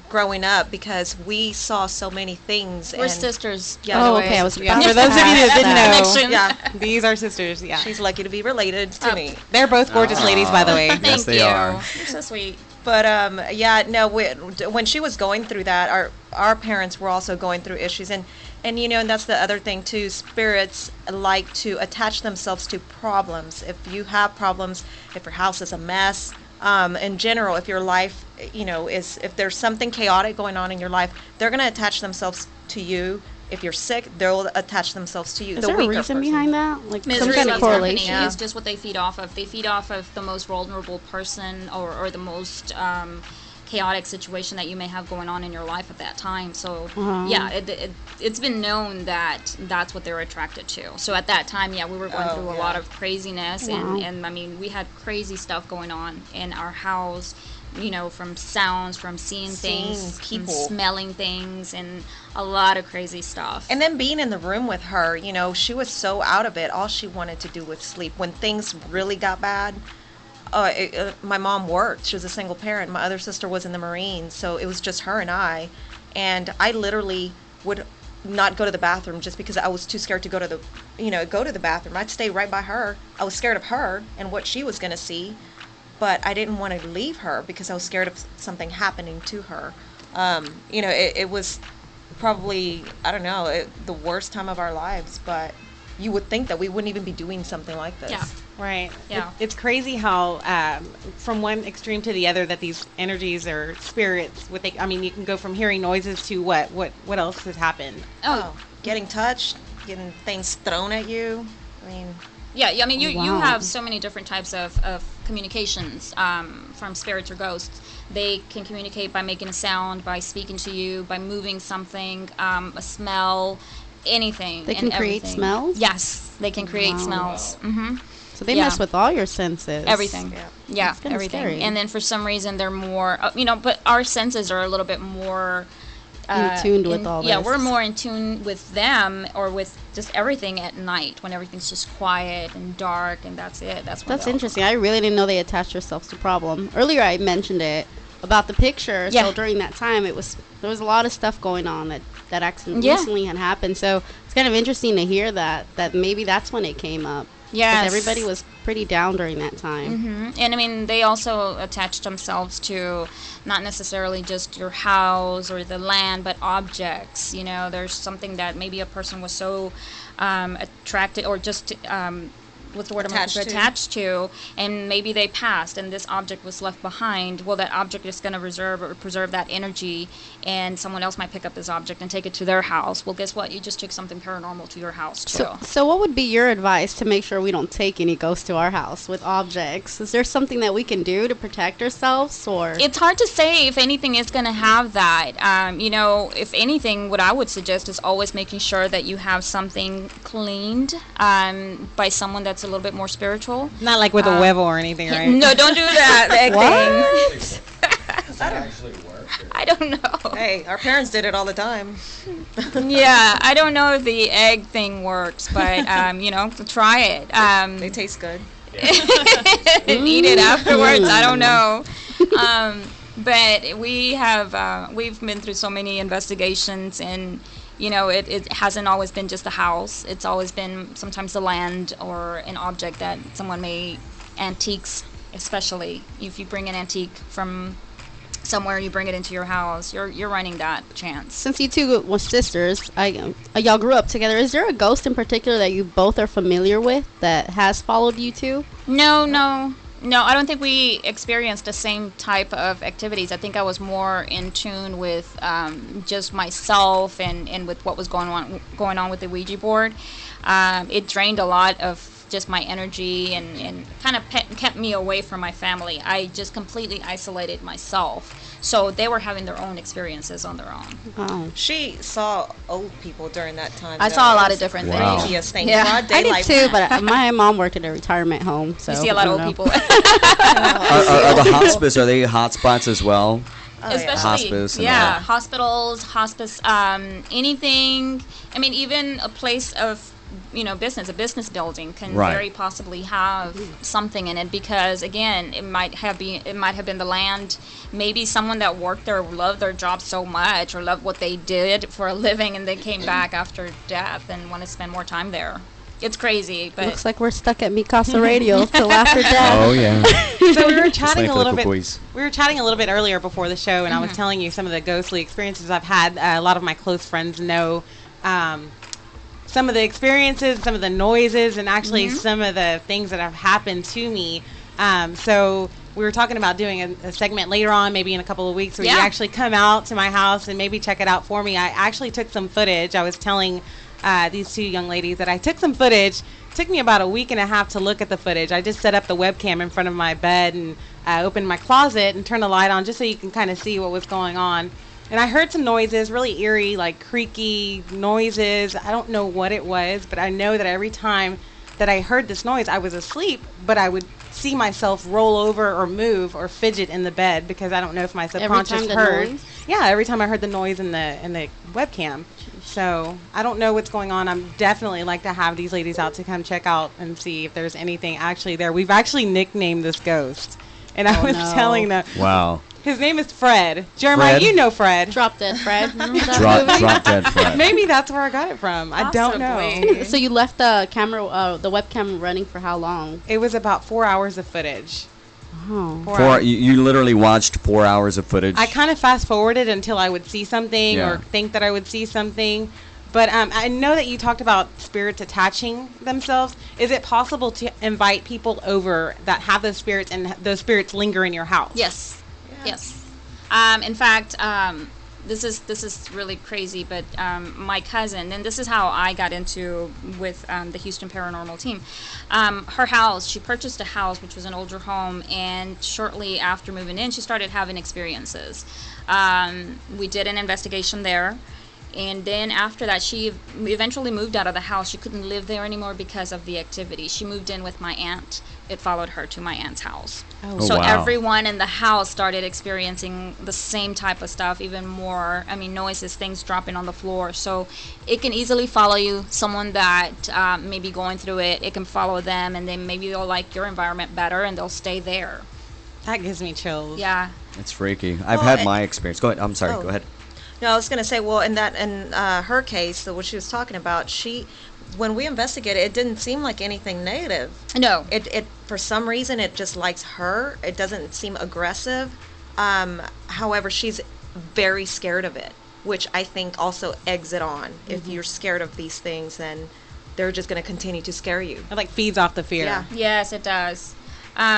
growing up, because we saw so many things. We're sisters. Yeah, okay. I was For those of you that didn't know, yeah, these are sisters. Yeah, she's lucky to be related to me. they're both gorgeous ladies, by the way. Yes, they are. You're so sweet. But when she was going through that, our parents were also going through issues, and and that's the other thing too. Spirits like to attach themselves to problems. If you have problems, if your house is a mess, in general, if your life, if there's something chaotic going on in your life, they're going to attach themselves to you. If you're sick, they'll attach themselves to you. Is there a reason behind that? Like some Misery kind of correlation? is just what they feed off of. They feed off of the most vulnerable person or the most chaotic situation that you may have going on in your life at that time. So, yeah, it's been known that that's what they're attracted to. So at that time, yeah, we were going through a lot of craziness. And I mean, we had crazy stuff going on in our house. from sounds, from seeing things, people, from smelling things, and a lot of crazy stuff. And then being in the room with her, she was so out of it. All she wanted to do was sleep. When things really got bad, my mom worked. She was a single parent. My other sister was in the Marines, so it was just her and I. And I literally would not go to the bathroom just because I was too scared to go to the bathroom. I'd stay right by her. I was scared of her and what she was going to see, but I didn't want to leave her because I was scared of something happening to her. It was probably, I don't know, the worst time of our lives, but you would think that we wouldn't even be doing something like this. Yeah. Right. Yeah. It's crazy how from one extreme to the other that these energies or spirits, you can go from hearing noises to what else has happened? Oh, getting touched, getting things thrown at you. Yeah, I mean, you Wow. have so many different types of communications from spirits or ghosts. They can communicate by making a sound, by speaking to you, by moving something, a smell, anything. They can and create everything. smells? Yes, they can create Wow. smells. Mm-hmm. So they Yeah. mess with all your senses. Everything. Yeah, That's kinda everything. scary. And then for some reason they're more, but our senses are a little bit more In tuned with all Yeah, this. we're more in tune with them or with just everything at night when everything's just quiet and dark and that's it. That's interesting. I really didn't know they attached themselves to problem. Earlier I mentioned it about the picture. Yeah. So during that time there was a lot of stuff going on that actually Yeah. recently had happened. So it's kind of interesting to hear that maybe that's when it came up. Yes. Because everybody was pretty down during that time. Hmm. And I mean, they also attached themselves to not necessarily just your house or the land, but objects. There's something that maybe a person was so attracted or just what's the word I'm looking for? Attached to, and maybe they passed and this object was left behind. Well, that object is going to preserve that energy, and someone else might pick up this object and take it to their house. Well, guess what? You just took something paranormal to your house too. So what would be your advice to make sure we don't take any ghosts to our house with objects? Is there something that we can do to protect ourselves, or? It's hard to say if anything is going to have that. If anything, what I would suggest is always making sure that you have something cleaned by someone that's a little bit more spiritual. Not like with a huevo or anything, right? No, don't do that. The egg thing. Does that actually work? I don't know. Hey, our parents did it all the time. Yeah, I don't know if the egg thing works, but try it. They taste good. Eat it afterwards. I don't know. But we've been through so many investigations, and it hasn't always been just the house. It's always been sometimes the land or an object that someone may, antiques especially. If you bring an antique from somewhere, you bring it into your house, you're running that chance. Since you two were sisters, y'all grew up together, is there a ghost in particular that you both are familiar with that has followed you two? No, I don't think we experienced the same type of activities. I think I was more in tune with just myself and with what was going on with the Ouija board. It drained a lot of just my energy and kind of kept me away from my family. I just completely isolated myself. So they were having their own experiences on their own. Oh. She saw old people during that time. I saw a lot of different Wow. things. Yeah. I did too, but my mom worked at a retirement home. So You see a lot of old people. Are the hospice, are they hot spots as well? Especially, hospice and yeah, hospitals, hospice, anything. I mean, even a place of business, a business building can Right. very possibly have something in it because, again, it might have been the land. Maybe someone that worked there loved their job so much or loved what they did for a living, and they came back after death and want to spend more time there. It's crazy, but looks like we're stuck at Mikasa Radio till after death. Oh yeah. So we were chatting a little bit. Boys. We were chatting a little bit earlier before the show, and I was telling you some of the ghostly experiences I've had. A lot of my close friends know some of the experiences, some of the noises, and actually some of the things that have happened to me. So we were talking about doing a segment later on, maybe in a couple of weeks, where you actually come out to my house and maybe check it out for me. I actually took some footage. I was telling these two young ladies that I took some footage. It took me about a week and a half to look at the footage. I just set up the webcam in front of my bed and opened my closet and turned the light on just so you can kind of see what was going on. And I heard some noises, really eerie, like creaky noises. I don't know what it was, but I know that every time that I heard this noise, I was asleep, but I would see myself roll over or move or fidget in the bed because I don't know if my subconscious heard. Yeah, every time I heard the noise in the webcam. So I don't know what's going on. I'm definitely like to have these ladies out to come check out and see if there's anything actually there. We've actually nicknamed this ghost, and I was telling them. Wow. His name is Fred. Jeremiah, Fred? You know Fred. Drop Dead Fred. Drop Dead Fred. Maybe that's where I got it from. I don't know. So you left the camera, the webcam running for how long? It was about 4 hours of footage. Oh. You literally watched 4 hours of footage. I kind of fast forwarded until I would see something or think that I would see something. But I know that you talked about spirits attaching themselves. Is it possible to invite people over that have those spirits and those spirits linger in your house? Yes. Yes. In fact, this is really crazy, but my cousin, and this is how I got into with the Houston Paranormal team. Her house, she purchased a house, which was an older home, and shortly after moving in, she started having experiences. We did an investigation there. And then after that, she eventually moved out of the house. She couldn't live there anymore because of the activity. She moved in with my aunt. It followed her to my aunt's house. So everyone in the house started experiencing the same type of stuff, even more. I mean, noises, things dropping on the floor. So it can easily follow you. Someone that may be going through it, it can follow them, and then maybe they'll like your environment better, and they'll stay there. That gives me chills. Yeah. It's freaky. I've had my experience. Go ahead. I'm sorry. Go ahead. No, I was going to say, well, in her case, what she was talking about, when we investigated, it didn't seem like anything negative. No. It for some reason, it just likes her. It doesn't seem aggressive. However, she's very scared of it, which I think also eggs it on. Mm-hmm. If you're scared of these things, then they're just going to continue to scare you. It like feeds off the fear. Yeah. Yes, it does.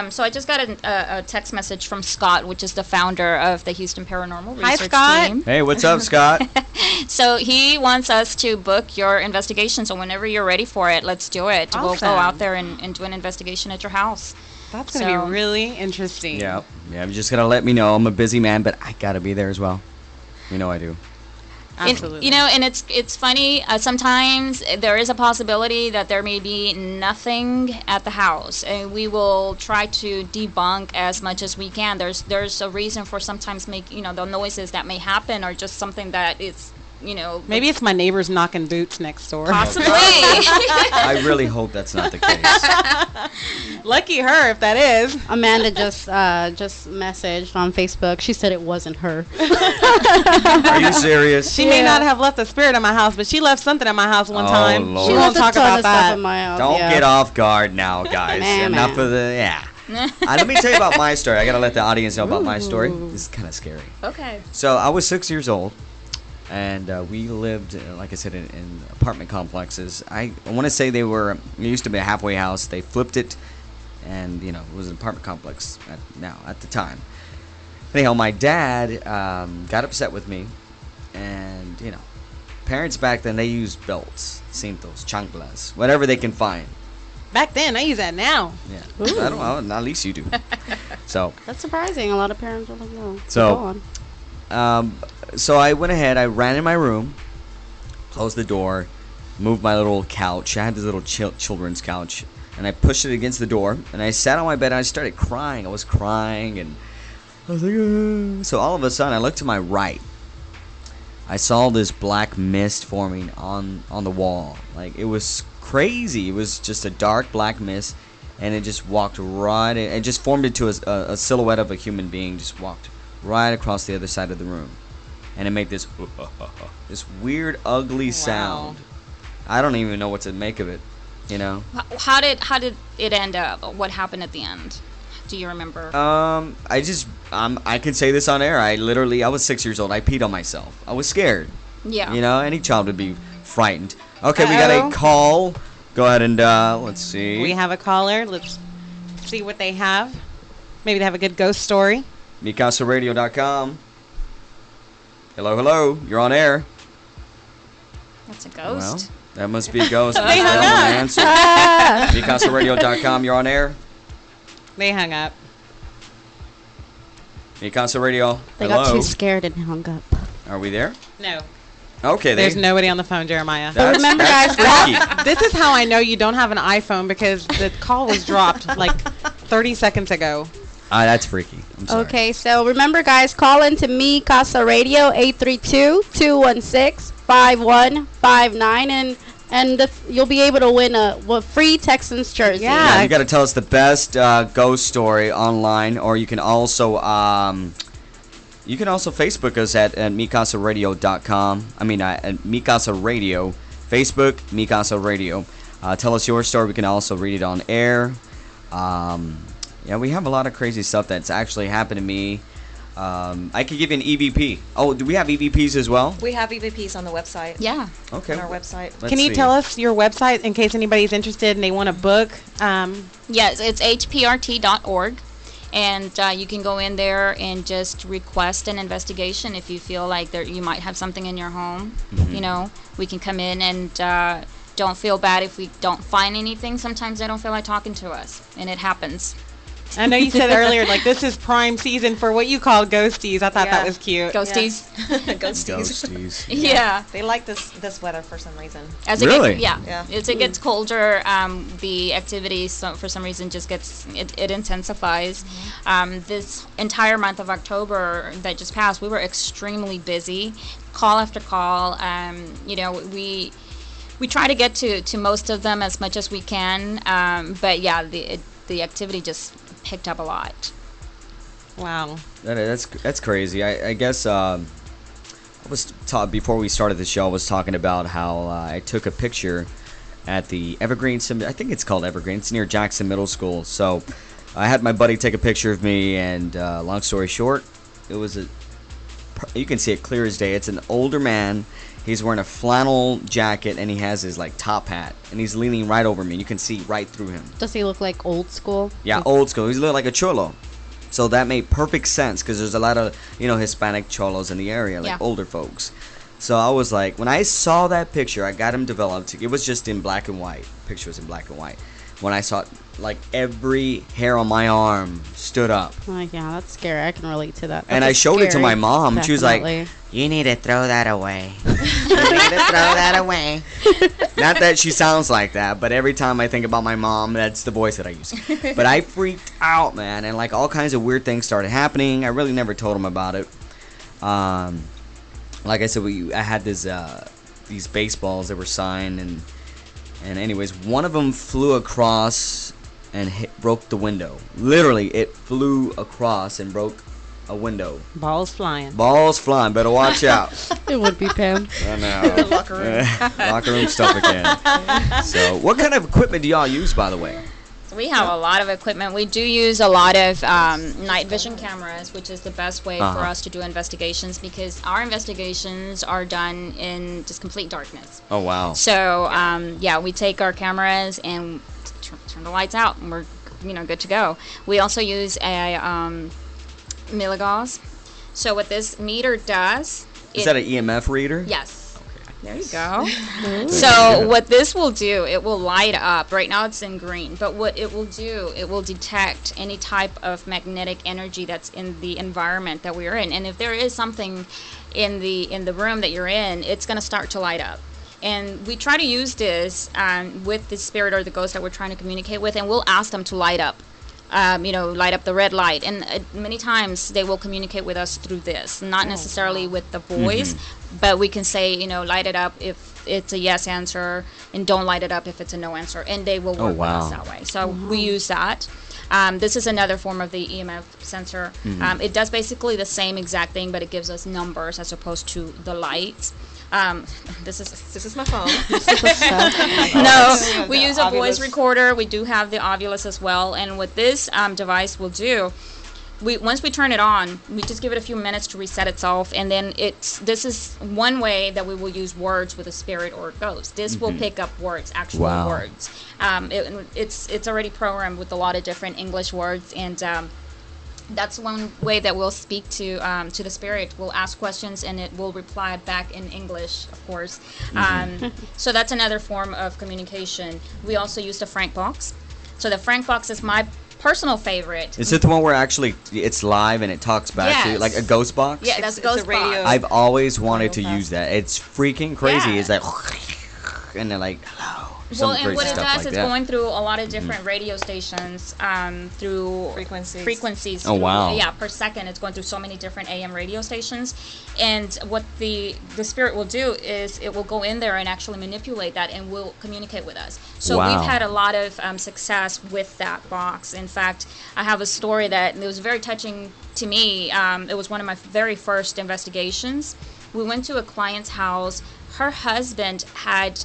So I just got a text message from Scott, which is the founder of the Houston Paranormal Research Team. Hey, what's up, Scott? So he wants us to book your investigation. So whenever you're ready for it, let's do it. We'll go out there and do an investigation at your house. That's going to be really interesting. Yeah. I'm just going to let me know. I'm a busy man, but I got to be there as well. You know I do. Absolutely. And it's funny. Sometimes there is a possibility that there may be nothing at the house, and we will try to debunk as much as we can. There's a reason for sometimes the noises that may happen are just something that is. Maybe it's my neighbors knocking boots next door. Possibly. I really hope that's not the case. Lucky her if that is. Amanda just messaged on Facebook. She said it wasn't her. Are you serious? She may not have left a spirit in my house, but she left something in my house one time. Lord. She won't talk about that. In my house, Don't get off guard now, guys. Enough of the let me tell you about my story. I gotta let the audience know about my story. This is kind of scary. Okay. So I was 6 years old. And we lived, like I said, in apartment complexes. I want to say it used to be a halfway house. They flipped it, and, it was an apartment complex at the time. Anyhow, my dad got upset with me, and, parents back then, they used belts, cintos, chanclas, whatever they can find. Back then, I use that now. Yeah. I don't know, at least you do. So. That's surprising. A lot of parents are like, no. So. Go on. So I went ahead, I ran in my room, closed the door, moved my little couch. I had this little children's couch, and I pushed it against the door, and I sat on my bed, and I started crying. I was crying, and I was like, ugh. So all of a sudden, I looked to my right. I saw this black mist forming on the wall. Like, it was crazy. It was just a dark black mist, and it just walked right in. It just formed into a silhouette of a human being, just walked right across the other side of the room. And it made this weird, ugly sound. I don't even know what to make of it, How did it end up? What happened at the end? Do you remember? I can say this on air. I was 6 years old. I peed on myself. I was scared. Yeah. Any child would be frightened. Okay, we got a call. Go ahead and let's see. We have a caller. Let's see what they have. Maybe they have a good ghost story. MiCasaRadio.com. Hello. You're on air. That's a ghost. Well, that must be a ghost. They don't want to answer. MiCasaRadio.com. You're on air. They hung up. Micasa Radio. They got too scared and hung up. Are we there? No. Okay. There's nobody on the phone, Jeremiah. But remember, guys, this is how I know you don't have an iPhone, because the call was dropped like 30 seconds ago. That's freaky. I'm sorry. Okay, so remember, guys, call into Me Casa Radio 832-216-5159, and you'll be able to win a free Texans jersey. Yeah, you got to tell us the best ghost story online, or you can also Facebook us at micasaradio.com. I mean, at Mi Casa Radio, Facebook, Mi Casa Radio. Tell us your story. We can also read it on air. Yeah, we have a lot of crazy stuff that's actually happened to me. I could give you an EVP. Oh, do we have EVPs as well? We have EVPs on the website. Yeah. Okay. On our website. Let's Can you see. tell us your website in case anybody's interested and they want to book? Yes, it's hprt.org. And you can go in there and just request an investigation if you feel like you might have something in your home. Mm-hmm. You know, we can come in and don't feel bad if we don't find anything. Sometimes they don't feel like talking to us, and it happens. I know you said earlier, like, this is prime season for what you call ghosties. I thought that was cute. Ghosties. Ghosties. Yeah. They like this weather for some reason. As Really? It gets, as it gets colder, the activity for some reason just gets it intensifies. This entire month of October that just passed, we were extremely busy, call after call. You know, we try to get to most of them as much as we can, but yeah, the activity just picked up a lot. Wow. That's crazy. I guess I was taught before we started the show. I was talking about how I took a picture at the Evergreen. I think it's called Evergreen. It's near Jackson Middle School. So I had my buddy take a picture of me, and long story short, it was you can see it clear as day. It's an older man. He's wearing a flannel jacket, and he has his top hat, and he's leaning right over me. You can see right through him. Does he look like old school? Yeah, old school. He's a little like a cholo. So that made perfect sense because there's a lot of, Hispanic cholos in the area, like older folks. So I was like, when I saw that picture, I got him developed. It was just in black and white. Picture was in black and white. When I saw it, every hair on my arm stood up. Oh, yeah, that's scary. I can relate to that. And I showed it to my mom. Definitely. She was like, you need to throw that away. You need to throw that away. Not that she sounds like that, but every time I think about my mom, that's the voice that I use. But I freaked out, man, and all kinds of weird things started happening. I really never told him about it. Like I said, I had these baseballs that were signed, and anyways, one of them flew across and broke the window. Literally, it flew across and broke a window. Balls flying. Balls flying. Better watch out. It would be Pam. I know. The locker room. Locker room stuff again. So, what kind of equipment do y'all use, by the way? We have a lot of equipment. We do use a lot of night vision cameras, which is the best way for us to do investigations because our investigations are done in just complete darkness. Oh, wow. So, we take our cameras and turn the lights out, and we're good to go. We also use a milligauss. So what this meter does... Is that an EMF reader? Yes. There you go. So what this will do, it will light up. Right now it's in green, but what it will do, it will detect any type of magnetic energy that's in the environment that we're in. And if there is something in the room that you're in, it's going to start to light up. And we try to use this with the spirit or the ghost that we're trying to communicate with, and we'll ask them to light up. Light up the red light. And many times they will communicate with us through this, not necessarily with the voice, but we can say, light it up if it's a yes answer, and don't light it up if it's a no answer. And they will work with us that way. So we use that. This is another form of the EMF sensor. It does basically the same exact thing, but it gives us numbers as opposed to the lights. This is my phone. No, we use a voice recorder. We do have the Ovilus as well, and what this device will do, once we turn it on, we just give it a few minutes to reset itself, and then this is one way that we will use words with a spirit or a ghost. This will pick up words, actual words. It's already programmed with a lot of different English words, and that's one way that we'll speak to the spirit. We'll ask questions and it will reply back in English, of course. So that's another form of communication. We also use the Frank box. So the Frank box is my personal favorite. Is it the one where actually it's live and it talks back to you, like a ghost box? Yeah, that's a ghost box. I've always wanted to use that. It's freaking crazy. It's like, and they're like, hello. Well, crazy and what it stuff does like is that. going through a lot of different radio stations, through frequencies. Oh, wow. Yeah, per second. It's going through so many different AM radio stations. And what the spirit will do is it will go in there and actually manipulate that and will communicate with us. So Wow. we've had a lot of success with that box. In fact, I have a story that it was very touching to me. It was one of my very first investigations. We went to a client's house. Her husband had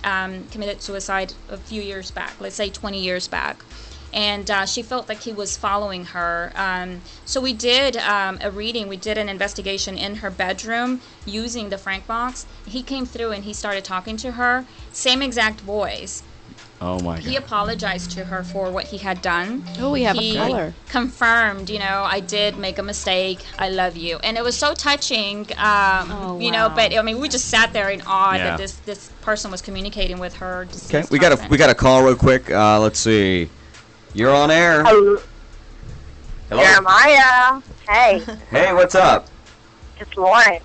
committed suicide a few years back, let's say 20 years back. And she felt like he was following her. So we did a reading. We did an investigation in her bedroom using the Frank box. He came through and he started talking to her. Same exact voice. Oh my He God. apologized to her for what he had done. Oh, we have He a caller. confirmed, I did make a mistake. I love you. And it was so touching, but I mean, we just sat there in awe Yeah. that this person was communicating with her. Okay, we got a call real quick. Let's see. You're on air. Hello. Jeremiah. Hey, Hey, what's up? it's Lauren.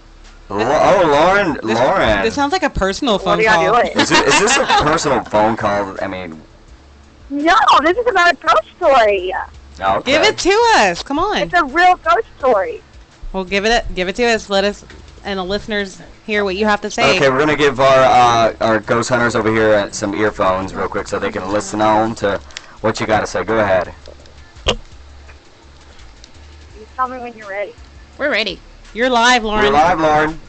Lauren. This sounds like a personal What phone are y'all call. doing? Is this a personal phone call? I mean, No, this is about a ghost story. okay. Give it to us. Come on. It's a real ghost story. Well, give it to us. Let us and the listeners hear what you have to say. Okay, we're gonna give our ghost hunters over here some earphones real quick so they can listen on to what you gotta say. Go ahead. You tell me when you're ready. We're ready. You're live, Lauren. You're live, Lauren.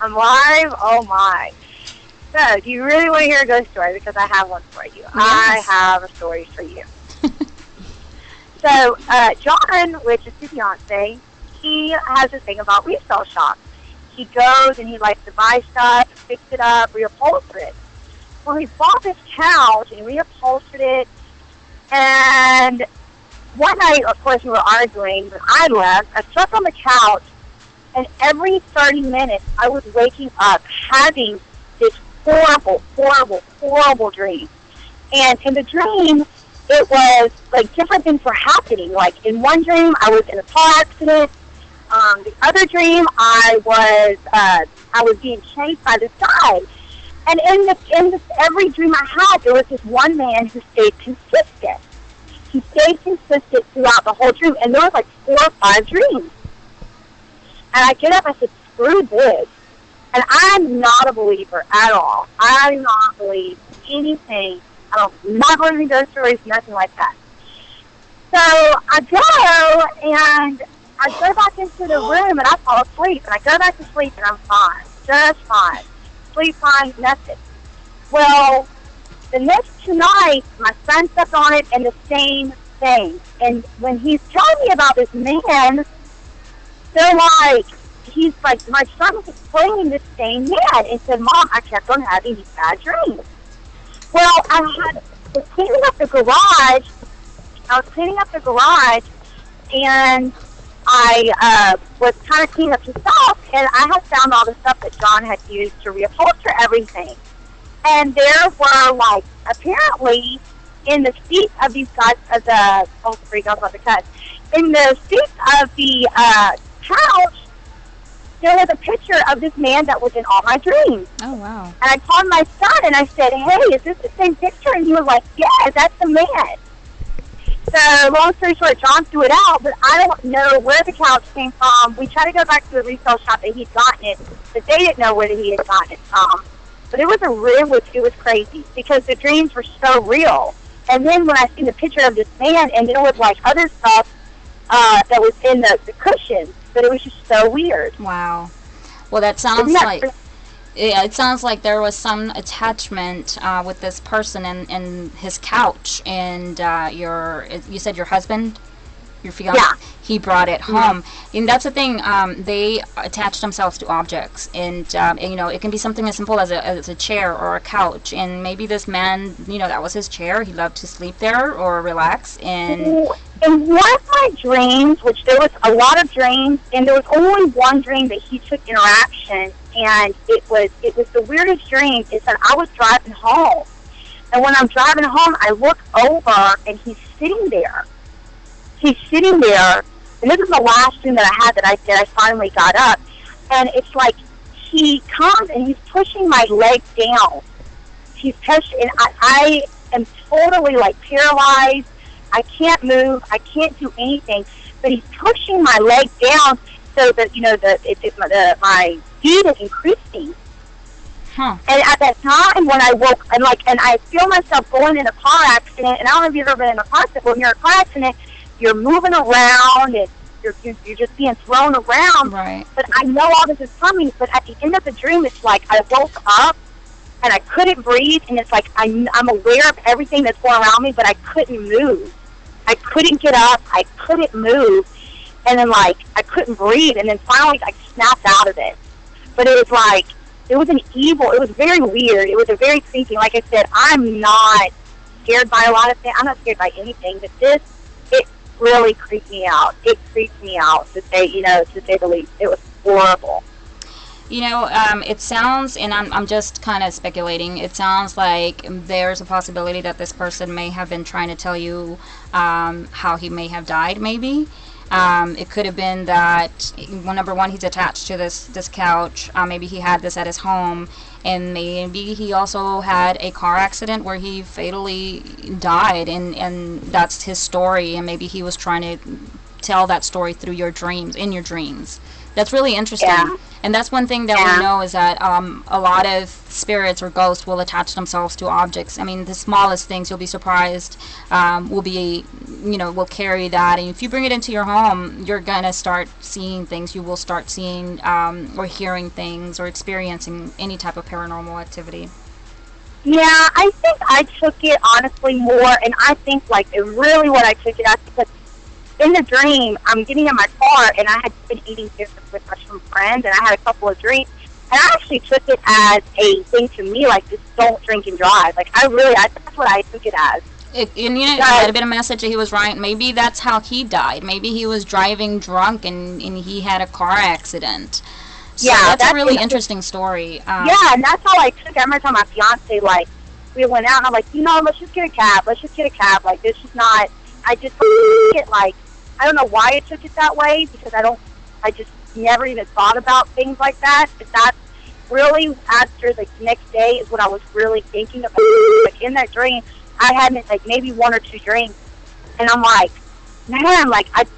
I'm live? Oh, my. So, do you really want to hear a ghost story? Because I have one for you. I have a story for you. So, John, which is his fiance, he has this thing about resale shops. He goes and he likes to buy stuff, fix it up, reupholster it. Well, he bought this couch and reupholstered it. And one night, of course, we were arguing. When I left, I slept on the couch. And every 30 minutes, I was waking up having this horrible, horrible, horrible dream. And in the dream, it was like different things were happening. Like in one dream, I was in a car accident. The other dream, I was being chased by this guy. And in this every dream I had, there was this one man who stayed consistent. He stayed consistent throughout the whole dream, and there was like 4 or 5 dreams. And I get up, I said, screw this. And I'm not a believer at all. I do not believe anything. I don't not believe in ghost stories, nothing like that. So I go, and I go back into the room, and I fall asleep. And I go back to sleep, and I'm fine. Just fine. Sleep fine, nothing. Well, the next night, my son stepped on it, and the same thing. And when he's telling me about this man, they're like, he's like, my son was explaining this same man and said, Mom, I kept on having these bad dreams. Well, I was cleaning up the garage. And I was kind of cleaning up some stuff, and I had found all the stuff that John had used to reupholster everything. And there were, like, apparently, in the seats of these guys, in the seats of the couch, there was a picture of this man that was in all my dreams. Oh, wow. And I called my son and I said, hey, is this the same picture? And he was like, yeah, that's the man. So, long story short, John threw it out, but I don't know where the couch came from. We tried to go back to the resale shop that he'd gotten it, but they didn't know where he had gotten it from. But it was crazy because the dreams were so real. And then when I seen the picture of this man, and there was like other stuff that was in the cushions, but it was just so weird. Wow. Well, that sounds like it sounds like there was some attachment with this person and his couch, and you said your husband, your fiance, he brought it home. And that's the thing, they attach themselves to objects, and it can be something as simple as a chair or a couch, and maybe this man, that was his chair, he loved to sleep there or relax. And in one of my dreams, which there was a lot of dreams, and there was only one dream that he took interaction, and it was the weirdest dream, is that I was driving home, and when I'm driving home, I look over, and he's sitting there. He's sitting there, and this is the last dream that I had that I finally got up, and it's like he comes and he's pushing my leg down. he's touched, and I am totally like paralyzed. I can't move. I can't do anything. But he's pushing my leg down so that my speed is increasing. Huh. And at that time, when I woke, and I feel myself going in a car accident. And I don't know if you've ever been in a car accident. When you're in a car accident, you're moving around and you're just being thrown around. Right. But I know all this is coming. But at the end of the dream, it's like I woke up and I couldn't breathe, and it's like I'm aware of everything that's going around me, but I couldn't move. I couldn't get up. I couldn't move. And then, like, I couldn't breathe. And then finally, I snapped out of it. But it was like, it was it was very weird. It was a very creepy. Like I said, I'm not scared by a lot of things. I'm not scared by anything. But it really creeped me out. It creeped me out, to say the least. It was horrible. It sounds, and I'm just kind of speculating, it sounds like there's a possibility that this person may have been trying to tell you how he may have died, maybe. It could have been that, number one, he's attached to this couch. Maybe he had this at his home, and maybe he also had a car accident where he fatally died, and that's his story, and maybe he was trying to tell that story through in your dreams. That's really interesting. Yeah. And that's one thing that we know is that a lot of spirits or ghosts will attach themselves to objects. I mean, the smallest things, you'll be surprised, will carry that. And if you bring it into your home, you're going to start seeing things. You will start seeing or hearing things or experiencing any type of paranormal activity. Yeah, I think I took it, honestly, more, and I think, really what I took it as, because in the dream, I'm getting in my car, and I had been eating dinner with some friends, and I had a couple of drinks, and I actually took it as a thing to me, like, just don't drink and drive. Like, that's what I took it as. It might have been a message that he was right. Maybe that's how he died. Maybe he was driving drunk, and he had a car accident. So yeah, that's a really interesting story. Yeah, and that's how I took it. I remember telling my fiance, like, we went out, and I'm like, let's just get a cab. Like, this is not, I just get, like, I don't know why I took it that way, because I just never even thought about things like that. But that's really, after the next day, is what I was really thinking about. Like, in that dream, I had, like, maybe one or two drinks, and I'm like, man,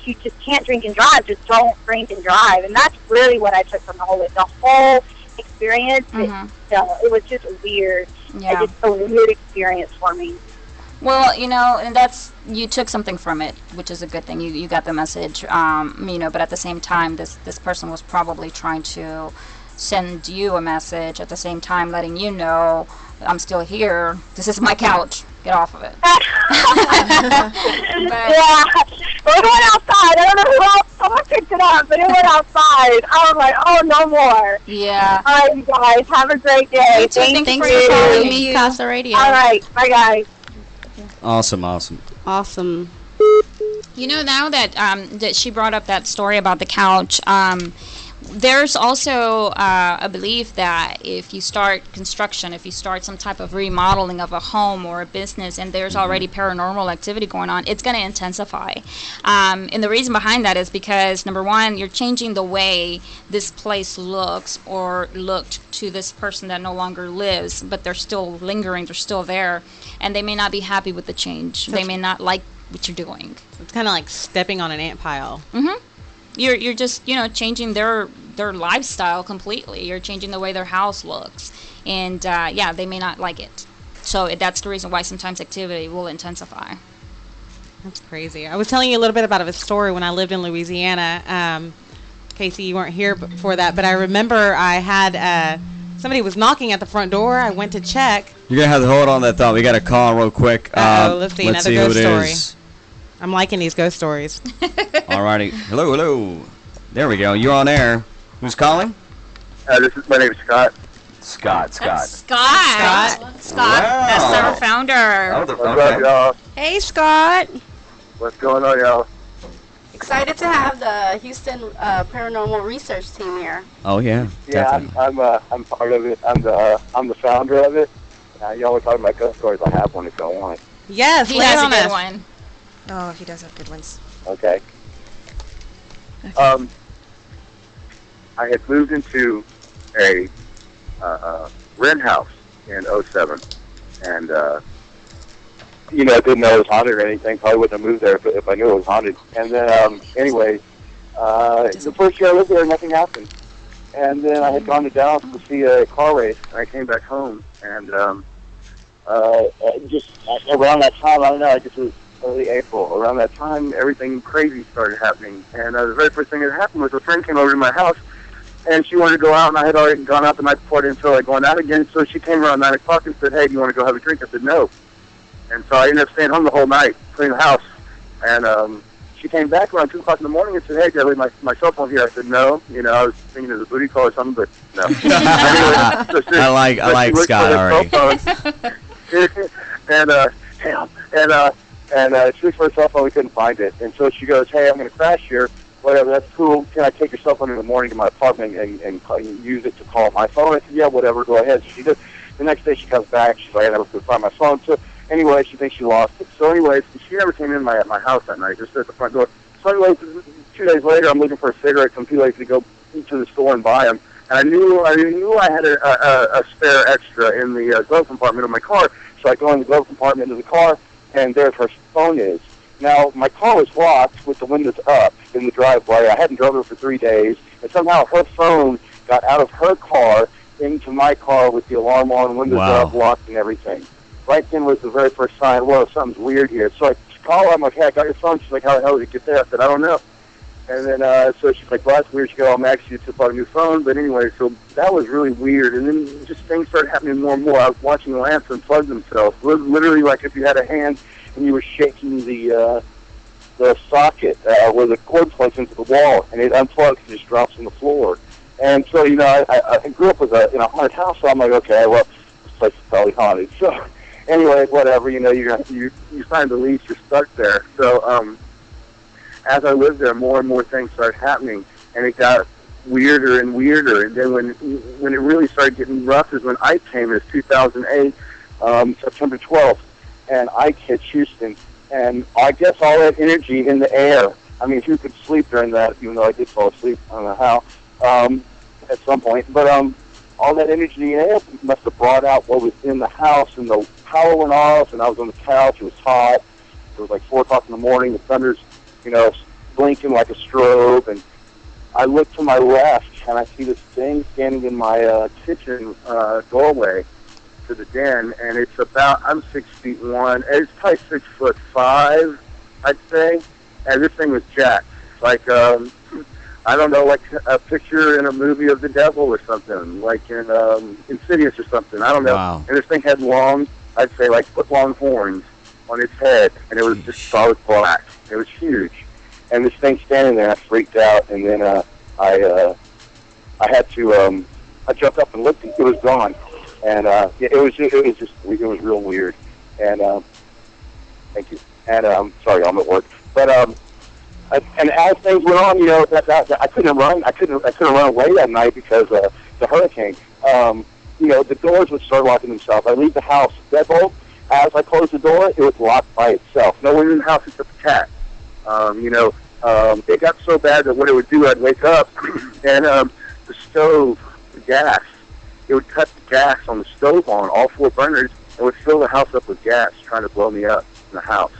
you just can't drink and drive. Just don't drink and drive. And that's really what I took from the whole experience. Mm-hmm. It was just weird. Yeah. Just a weird experience for me. Well, and you took something from it, which is a good thing. You got the message, but at the same time, this person was probably trying to send you a message at the same time, letting you know, I'm still here. This is my couch. Get off of it. Yeah. It went outside. I don't know who else. Someone picked it up, but it went outside. I was like, oh, no more. Yeah. All right, you guys. Have a great day. Thanks for calling me, Casa Radio. All right. Bye, guys. Awesome. Now that she brought up that story about the couch, there's also a belief that if you start construction, if you start some type of remodeling of a home or a business, and there's already paranormal activity going on, it's going to intensify. And the reason behind that is because, number one, you're changing the way this place looks or looked to this person that no longer lives, but they're still lingering, they're still there, and they may not be happy with the change. They may not like what you're doing. It's kind of like stepping on an ant pile. Mm-hmm. You're just changing their lifestyle completely. You're changing the way their house looks, and they may not like it. So that's the reason why sometimes activity will intensify. That's crazy. I was telling you a little bit about a story when I lived in Louisiana. Casey, you weren't here for that, but I remember I had somebody was knocking at the front door. I went to check. You're gonna have to hold on that thought. We got a call real quick. Let's see another ghost story. Is. I'm liking these ghost stories. Alrighty. Hello. There we go. You're on air. Who's calling? My name is Scott. Scott. That's Wow. our founder. What's up, y'all? Hey, Scott. What's going on, y'all? Excited to have the Houston Paranormal Research Team here. Oh yeah. Yeah, Definitely. I'm part of it. I'm the founder of it. Y'all were talking about ghost stories. I have one if y'all want. Yes, he has a good one. Oh, he does have good ones. Okay. I had moved into a rent house in '07, and I didn't know it was haunted or anything. Probably wouldn't have moved there if I knew it was haunted. And then, anyway, the first year I lived there, nothing happened. And then I had gone to Dallas to see a car race, and I came back home, and just around that time, I don't know, I guess it was early April. Around that time, everything crazy started happening. And the very first thing that happened was a friend came over to my house, and she wanted to go out, and I had already gone out the night before. I didn't feel like going out again, so she came around 9 o'clock and said, "Hey, do you want to go have a drink?" I said, "No." And so I ended up staying home the whole night, cleaning the house. And she came back around 2 o'clock in the morning and said, "Hey, did I leave my cell phone here?" I said, "No." I was thinking it was a booty call or something, but no. Anyway, I like Scott already. And she looked for her cell phone. We couldn't find it. And so she goes, "Hey, I'm going to crash here. Whatever, that's cool. Can I take your cell phone in the morning to my apartment and use it to call my phone?" I said, "Yeah, whatever, go ahead." So she did. The next day she comes back. She's like, "I never could find my phone." So anyway, she thinks she lost it. So anyways, she never came in my house that night, just at the front door. So anyways, 2 days later, I'm looking for a cigarette. I'm too lazy to go to the store and buy them. And I knew I had a spare extra in the glove compartment of my car. So I go in the glove compartment of the car, and there her phone is. Now, my car was locked with the windows up in the driveway. I hadn't driven for 3 days, and somehow her phone got out of her car into my car with the alarm on, windows up, locked, and everything. Right then was the very first sign, whoa, something's weird here. So I call her, I'm like, "Hey, I got your phone." She's like, "How the hell did it get there?" I said, "I don't know." And then, so she's like, "Well, that's weird." She goes, "I'm actually to buy a new phone." But anyway, so that was really weird. And then just things started happening more and more. I was watching lamps unplug themselves. Literally like if you had a hand and you were shaking the socket where the cord plugs into the wall, and it unplugs and just drops on the floor. And so, I grew up in a haunted house, so I'm like, okay, well, this place is probably haunted. So anyway, whatever, you sign the lease, you're stuck there. So as I lived there, more and more things started happening, and it got weirder and weirder. And then when it really started getting rough is when Ike came. It was 2008, September 12th, and Ike hit Houston. And I guess all that energy in the air, I mean, who could sleep during that, even though I did fall asleep, I don't know how, at some point. But all that energy in the air must have brought out what was in the house, and the power went off, and I was on the couch. It was hot. It was like 4 o'clock in the morning. The thunder's, blinking like a strobe. And I look to my left, and I see this thing standing in my kitchen doorway to the den, and it's about, I'm 6'1", it's probably 6'5", I'd say, and this thing was jacked, like, I don't know, like a picture in a movie of the devil or something, like in Insidious or something, I don't know. Wow. And this thing had long, I'd say like foot-long horns on its head, and it was just solid black. It was huge. And this thing standing there, I freaked out, and then I had to, I jumped up and looked, and it was gone. And it was real weird. And thank you. And sorry, I'm at work. But and as things went on, that I couldn't run. I couldn't run away that night because the hurricane. The doors would start locking themselves. I leave the house, deadbolt. As I close the door, it was locked by itself. No one in the house except the cat. It got so bad that what it would do, I'd wake up and the stove, the gas. It would cut the gas on the stove on, all 4 burners, and would fill the house up with gas, trying to blow me up in the house.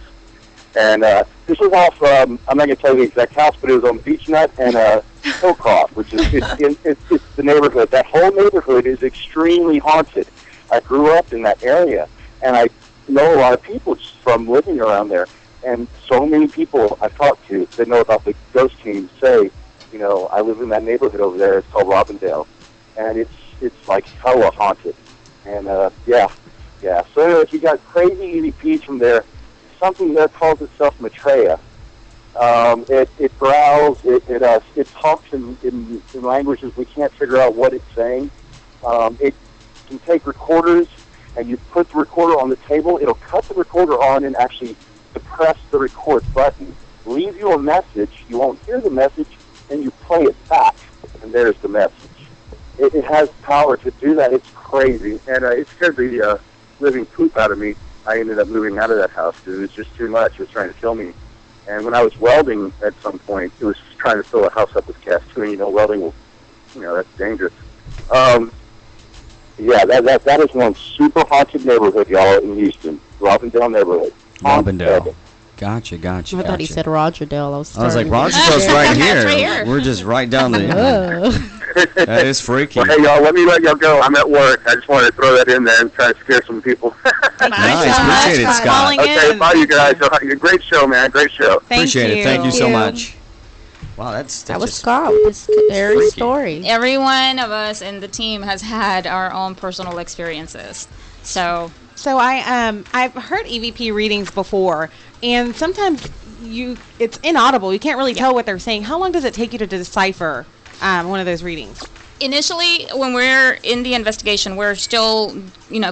And this was off, I'm not going to tell you the exact house, but it was on Beach Nut and Sccop, which is it's the neighborhood. That whole neighborhood is extremely haunted. I grew up in that area, and I know a lot of people just from living around there. And so many people I've talked to that know about the ghost team say, I live in that neighborhood over there. It's called Robindale, and it's like hella haunted. And yeah. So anyway, you got crazy EVPs from there. Something there calls itself Maitreya. It growls. It talks in languages we can't figure out what it's saying. It can take recorders, and you put the recorder on the table. It'll cut the recorder on and actually depress the record button. Leave you a message. You won't hear the message, and you play it back, and there's the message. It has power to do that. It's crazy, and it scared the living poop out of me. I ended up moving out of that house because it was just too much. It was trying to kill me. And when I was welding at some point, it was trying to fill a house up with gas too. And welding will, that's dangerous. Yeah, that is one super haunted neighborhood, y'all, in Houston. Robindale neighborhood. Robindale. Gotcha. I thought he said Rogerdale. I was like, Rogerdale's right here. We're just right down there. That is freaky. Well, hey, y'all, let me let y'all go. I'm at work. I just wanted to throw that in there and try to scare some people. Nice. Appreciate it, Scott. Okay, bye, you guys. Great show, man. Great show. Appreciate it. Thank you so much. Wow, that was Sccop. It's scary story. Every one of us in the team has had our own personal experiences. So I've heard EVP readings before, and sometimes it's inaudible. You can't really tell what they're saying. How long does it take you to decipher one of those readings? Initially, when we're in the investigation, we're still,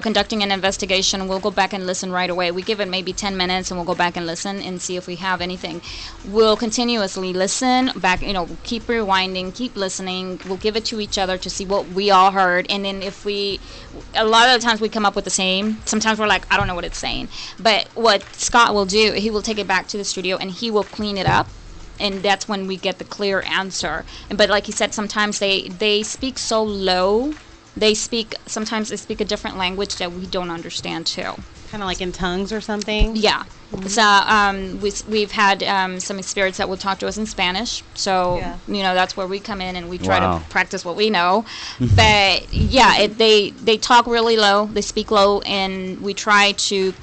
conducting an investigation. We'll go back and listen right away. We give it maybe 10 minutes, and we'll go back and listen and see if we have anything. We'll continuously listen back, keep rewinding, keep listening. We'll give it to each other to see what we all heard. And then a lot of the times we come up with the same. Sometimes we're like, I don't know what it's saying. But what Scott will do, he will take it back to the studio, and he will clean it up. And that's when we get the clear answer. But like he said, sometimes they speak so low. Sometimes they speak a different language that we don't understand too. Kind of like in tongues or something? Yeah. Mm-hmm. So we've had some spirits that will talk to us in Spanish. So, that's where we come in and we try to practice what we know. But, yeah, they talk really low. They speak low, and we try to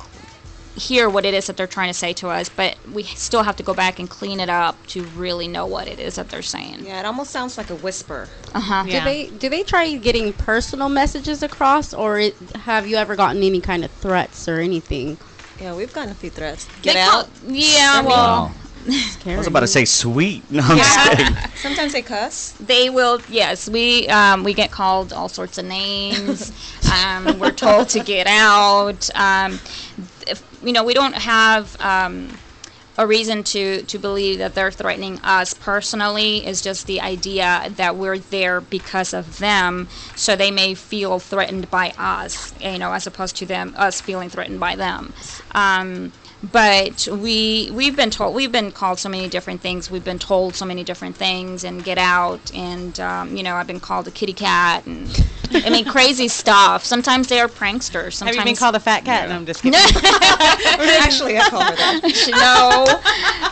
hear what it is that they're trying to say to us, but we still have to go back and clean it up to really know what it is that they're saying. Yeah, it almost sounds like a whisper. Yeah. Do they try getting personal messages across, or have you ever gotten any kind of threats or anything? Yeah, we've gotten a few threats. Get out. Well, I was about to say sweet. No, I'm just kidding. Sometimes they cuss. They will. Yes, we get called all sorts of names. We're told to get out. We don't have a reason to believe that they're threatening us personally. It's just the idea that we're there because of them, so they may feel threatened by us, as opposed to us feeling threatened by them. But we've been called so many different things. We've been told so many different things, and get out. And I've been called a kitty cat, and crazy stuff. Sometimes they are pranksters. Sometimes, have you been called a fat cat? No, I'm just kidding. Actually, I called her that. No,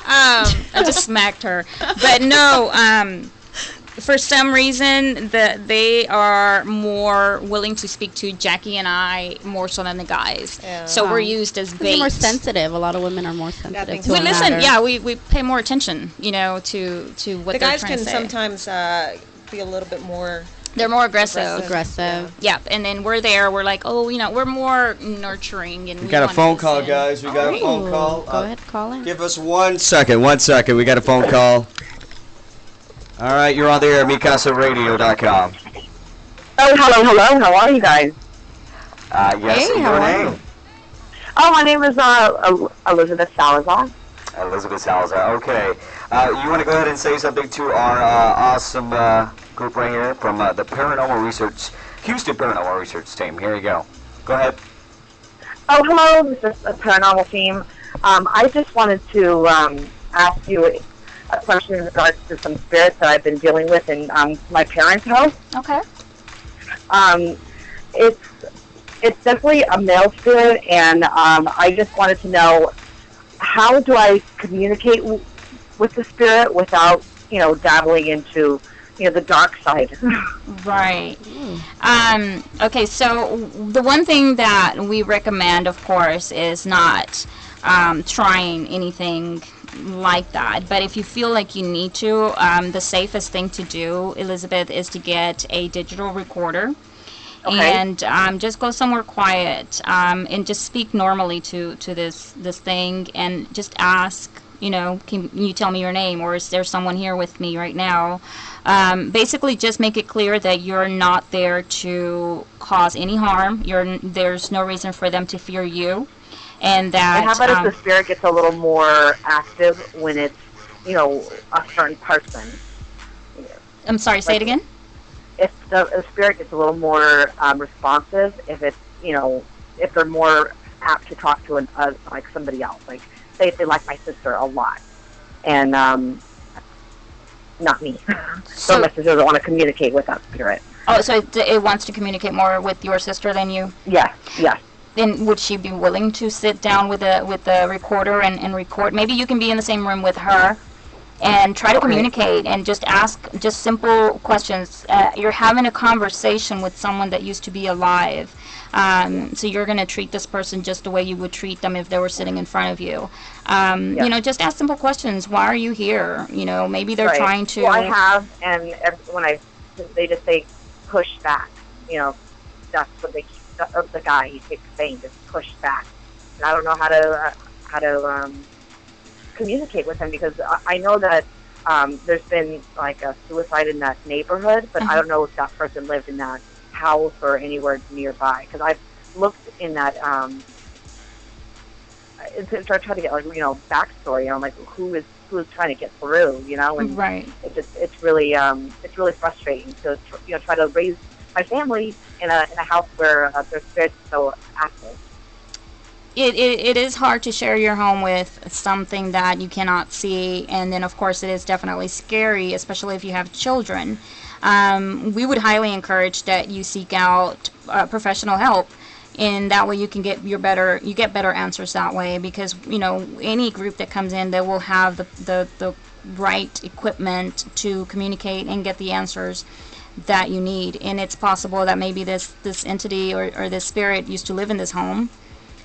I just smacked her. But no. For some reason, they are more willing to speak to Jackie and I more so than the guys. Yeah. So we're used as bait. They're more sensitive. A lot of women are more sensitive. We listen. Yeah, we pay more attention. To what the guys can sometimes be a little bit more. They're more aggressive. Yeah. And then we're there. We're like, we're more nurturing. And we got a phone call, guys. We got a phone call. Go ahead, call in. Give us 1 second. 1 second. We got a phone call. All right, you're on the air, MicasaRadio.com. Oh, hello. How are you guys? Yes, hey, your name? Oh, my name is Elizabeth Salazar. Elizabeth Salazar, okay. You want to go ahead and say something to our awesome group right here from the Houston Paranormal Research team. Here you go. Go ahead. Oh, hello, this is a paranormal team. I just wanted to ask you a question in regards to some spirits that I've been dealing with in my parents' house. Okay. It's definitely a male spirit, and I just wanted to know, how do I communicate with the spirit without, dabbling into, the dark side? Right. Okay, so the one thing that we recommend, of course, is not trying anything like that. But if you feel like you need to, the safest thing to do, Elizabeth, is to get a digital recorder. Okay. And just go somewhere quiet and just speak normally to this thing, and just ask, can you tell me your name, or is there someone here with me right now? Basically, just make it clear that you're not there to cause any harm. There's no reason for them to fear you. And that. And how about if the spirit gets a little more active when it's, a certain person? I'm sorry, say it again? If the spirit gets a little more responsive, if it's, if they're more apt to talk to like somebody else, like say if they like my sister a lot, and not me. So my sister doesn't want to communicate with that spirit. Oh, so it wants to communicate more with your sister than you? Yes, yes. Then would she be willing to sit down with a recorder and record? Maybe you can be in the same room with her and try to communicate and just ask just simple questions. You're having a conversation with someone that used to be alive. So you're going to treat this person just the way you would treat them if they were sitting in front of you. You know, just ask simple questions. Why are you here? You know, maybe they're trying to... Well, I have, and they just say, push back. You know, that's what they keep, the guy, he keeps saying, just push back. And I don't know how to communicate with him, because I know that there's been like a suicide in that neighborhood, but I don't know if that person lived in that house or anywhere nearby, because I've looked in that to try to get, like, you know, backstory, you know, like who's trying to get through, you know, and it's really frustrating to, you know, try to raise my family in a house where their spirits so active. It is hard to share your home with something that you cannot see, and then of course it is definitely scary, especially if you have children. We would highly encourage that you seek out professional help, and that way you can get better answers that way, because, you know, any group that comes in, they will have the right equipment to communicate and get the answers that you need. And it's possible that maybe this entity or this spirit used to live in this home.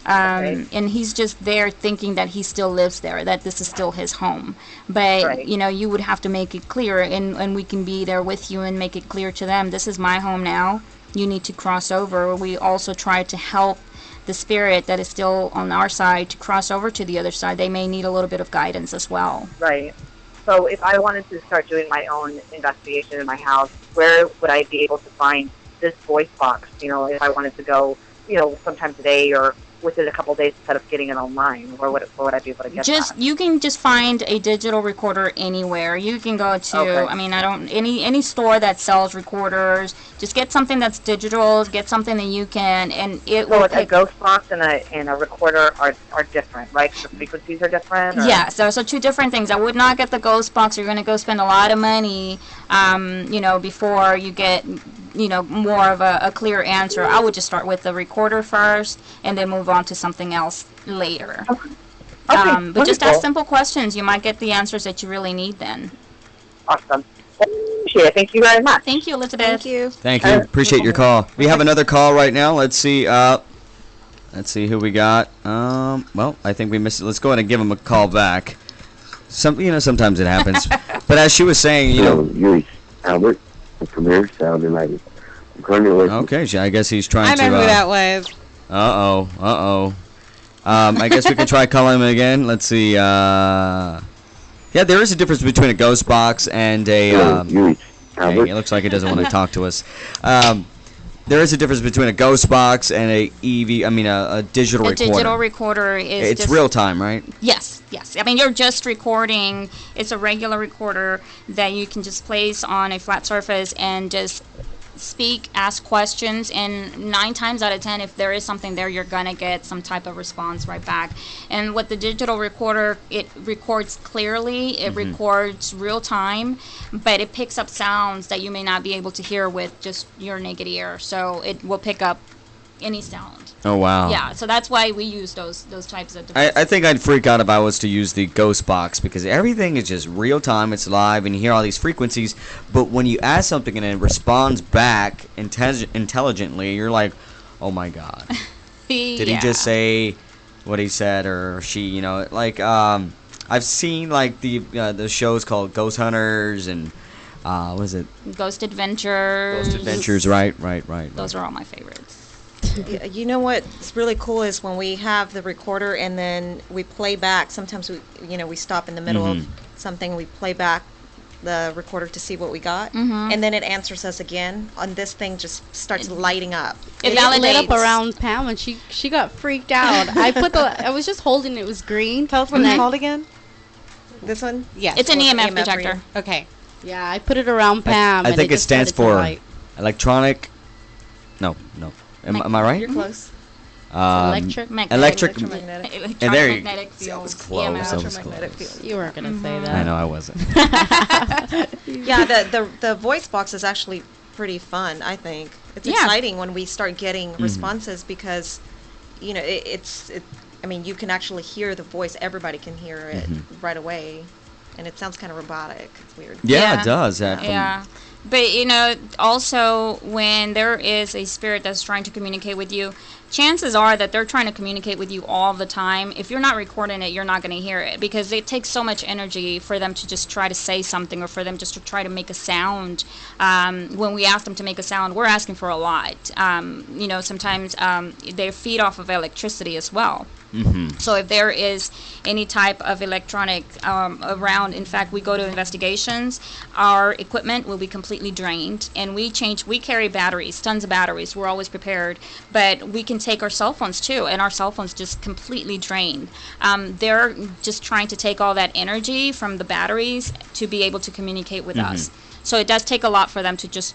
And he's just there thinking that he still lives there, that this is still his home. But, you know, you would have to make it clear, and we can be there with you and make it clear to them, this is my home now. You need to cross over. We also try to help the spirit that is still on our side to cross over to the other side. They may need a little bit of guidance as well. Right. So if I wanted to start doing my own investigation in my house, where would I be able to find this voice box? You know, if I wanted to go, you know, sometime today or within a couple of days instead of getting it online, where would I be able to get that? You can just find a digital recorder anywhere. You can go to, I mean, any store that sells recorders. Just get something that's digital. Get something that you can, and it will. So a ghost box and a recorder are different, right? The frequencies are different. Or? Yeah, so two different things. I would not get the ghost box. You're going to go spend a lot of money, you know, before you get, you know, more of a clear answer. I would just start with the recorder first, and then move on to something else later. But just ask simple questions. You might get the answers that you really need then. Awesome. Thank you very much. Thank you, Elizabeth. Thank you. Thank you. Appreciate your call. We have another call right now. Let's see. Let's see who we got. Well, I think we missed it. Let's go ahead and give him a call back. Sometimes it happens. But as she was saying, you know, Albert, the Premier Sound United. I'm currently working. Okay, I guess he's trying to. I know who that was. I guess we can try calling him again. Let's see. Yeah, there is a difference between a ghost box and a. Albert. It looks like he doesn't want to talk to us. There is a difference between a ghost box and a a digital recorder. A digital recorder is it's real time, right? Yes. I mean, you're just recording. It's a regular recorder that you can just place on a flat surface and just speak, ask questions, and 9 times out of 10, if there is something there, you're gonna get some type of response right back. And with the digital recorder, it records clearly, it records real time, but it picks up sounds that you may not be able to hear with just your naked ear. So it will pick up any sound. Oh, wow. Yeah, so that's why we use those types of devices. I think I'd freak out if I was to use the ghost box, because everything is just real time, it's live, and you hear all these frequencies, but when you ask something and it responds back intelligently, you're like, oh my god. Did he just say what he said, or she, you know, like, I've seen, like, the shows called Ghost Hunters, and, what is it? Ghost Adventures. Ghost Adventures, right. Those are all my favorites. You know what's really cool is when we have the recorder and then we play back. Sometimes we stop in the middle of something. We play back the recorder to see what we got, and then it answers us again. On this thing, just starts lighting up. It lit up around Pam, and she got freaked out. I was just holding it. It was green. Tell us what it's called again. This one? Yes. It's an EMF detector. Reader. Okay. Yeah, I put it around Pam. I think it stands for electronic. No. Am I right? You're close. Electromagnetic and there magnetic field. That was close. Electromagnetic field. You weren't gonna say that. I know I wasn't. Yeah, the voice box is actually pretty fun, I think. It's Yeah. exciting when we start getting responses because, you know, I mean, you can actually hear the voice. Everybody can hear it right away. And it sounds kind of robotic. It's weird. Yeah, it does. That Yeah. But, you know, also when there is a spirit that's trying to communicate with you, chances are that they're trying to communicate with you all the time. If you're not recording it, you're not going to hear it because it takes so much energy for them to just try to say something or for them just to try to make a sound. When we ask them to make a sound, we're asking for a lot. You know, sometimes they feed off of electricity as well. So if there is any type of electronic around, in fact, we go to investigations, our equipment will be completely drained, and we carry batteries, tons of batteries. We're always prepared, but we can take our cell phones too, and our cell phones just completely drained. They're just trying to take all that energy from the batteries to be able to communicate with us. So it does take a lot for them to just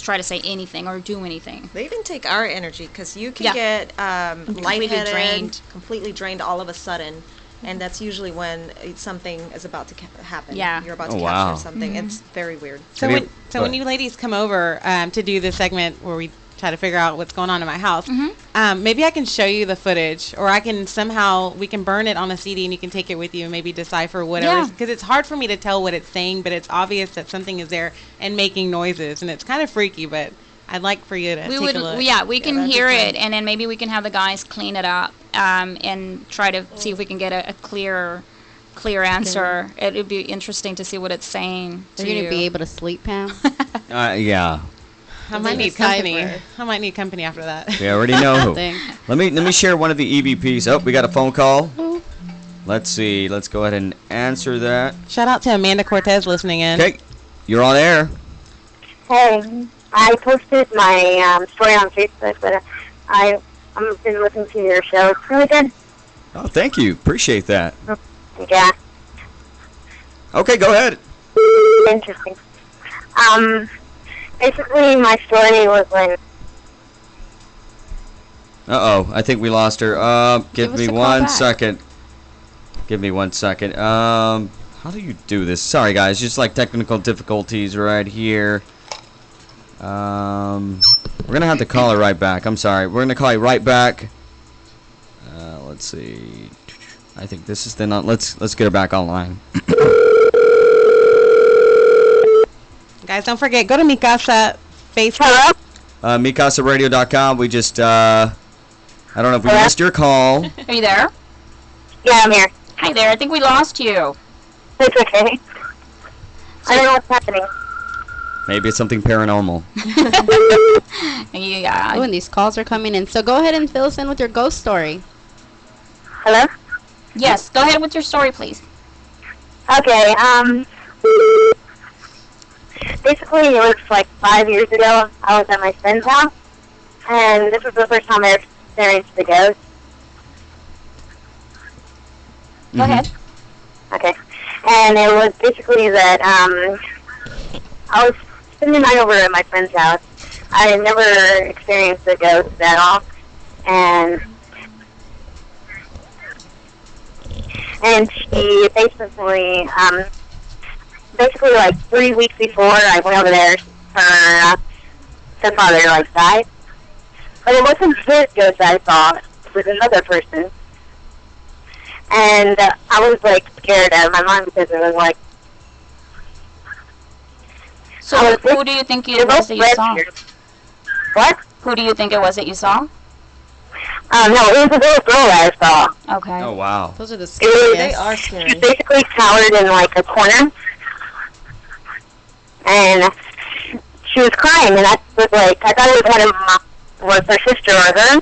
try to say anything or do anything. They even take our energy because you can get lightheaded, completely drained all of a sudden, and that's usually when something is about to happen. Yeah. You're about to capture something. It's very weird. So when you ladies come over to do this segment where we try to figure out what's going on in my house, maybe I can show you the footage, or I can we can burn it on a CD and you can take it with you and maybe decipher whatever. Because it's hard for me to tell what it's saying, but it's obvious that something is there and making noises, and it's kind of freaky, but I'd like for you to take a look. Yeah, we can hear it, and then maybe we can have the guys clean it up and try to see if we can get a clear answer. It would be interesting to see what it's saying. Are you going to be able to sleep, Pam? Yeah. I might need company. I might need company after that. We already know who. Let me share one of the EVPs. Oh, we got a phone call. Let's see. Let's go ahead and answer that. Shout out to Amanda Cortez listening in. Okay, you're on air. Hey, I posted my story on Facebook, but I've been listening to your show. It's really good. Oh, thank you. Appreciate that. Yeah. Okay, go ahead. Interesting. Basically, my story was when... Uh-oh, I think we lost her. Give me 1 second. Give me 1 second. How do you do this? Sorry, guys. Just like technical difficulties right here. We're going to have to call her right back. I'm sorry. We're going to call you right back. Let's see. I think this is the... Let's get her back online. Guys, don't forget, go to Mikasa Facebook. MikasaRadio.com. We just, I don't know if we missed your call. Are you there? Yeah, I'm here. Hi there. I think we lost you. It's okay. I don't know what's happening. Maybe it's something paranormal. Yeah. Oh, and these calls are coming in. So go ahead and fill us in with your ghost story. Hello? Yes, go ahead with your story, please. Okay, basically, it was like 5 years ago. I was at my friend's house, and this was the first time I experienced the ghost. Go ahead. Okay. And it was basically that I was spending the night over at my friend's house. I had never experienced a ghost at all, and she basically like 3 weeks before I went over there, her stepfather died. But it wasn't his ghost I saw, it was another person. And I was scared out of my mind because it was like... So who do you think it was that you saw? What? Who do you think it was that you saw? No, it was a little girl that I saw. Okay. Oh, wow. Those are the scariest. They are scary. She basically cowered in a corner. And she was crying, and I was I thought it was her sister or her.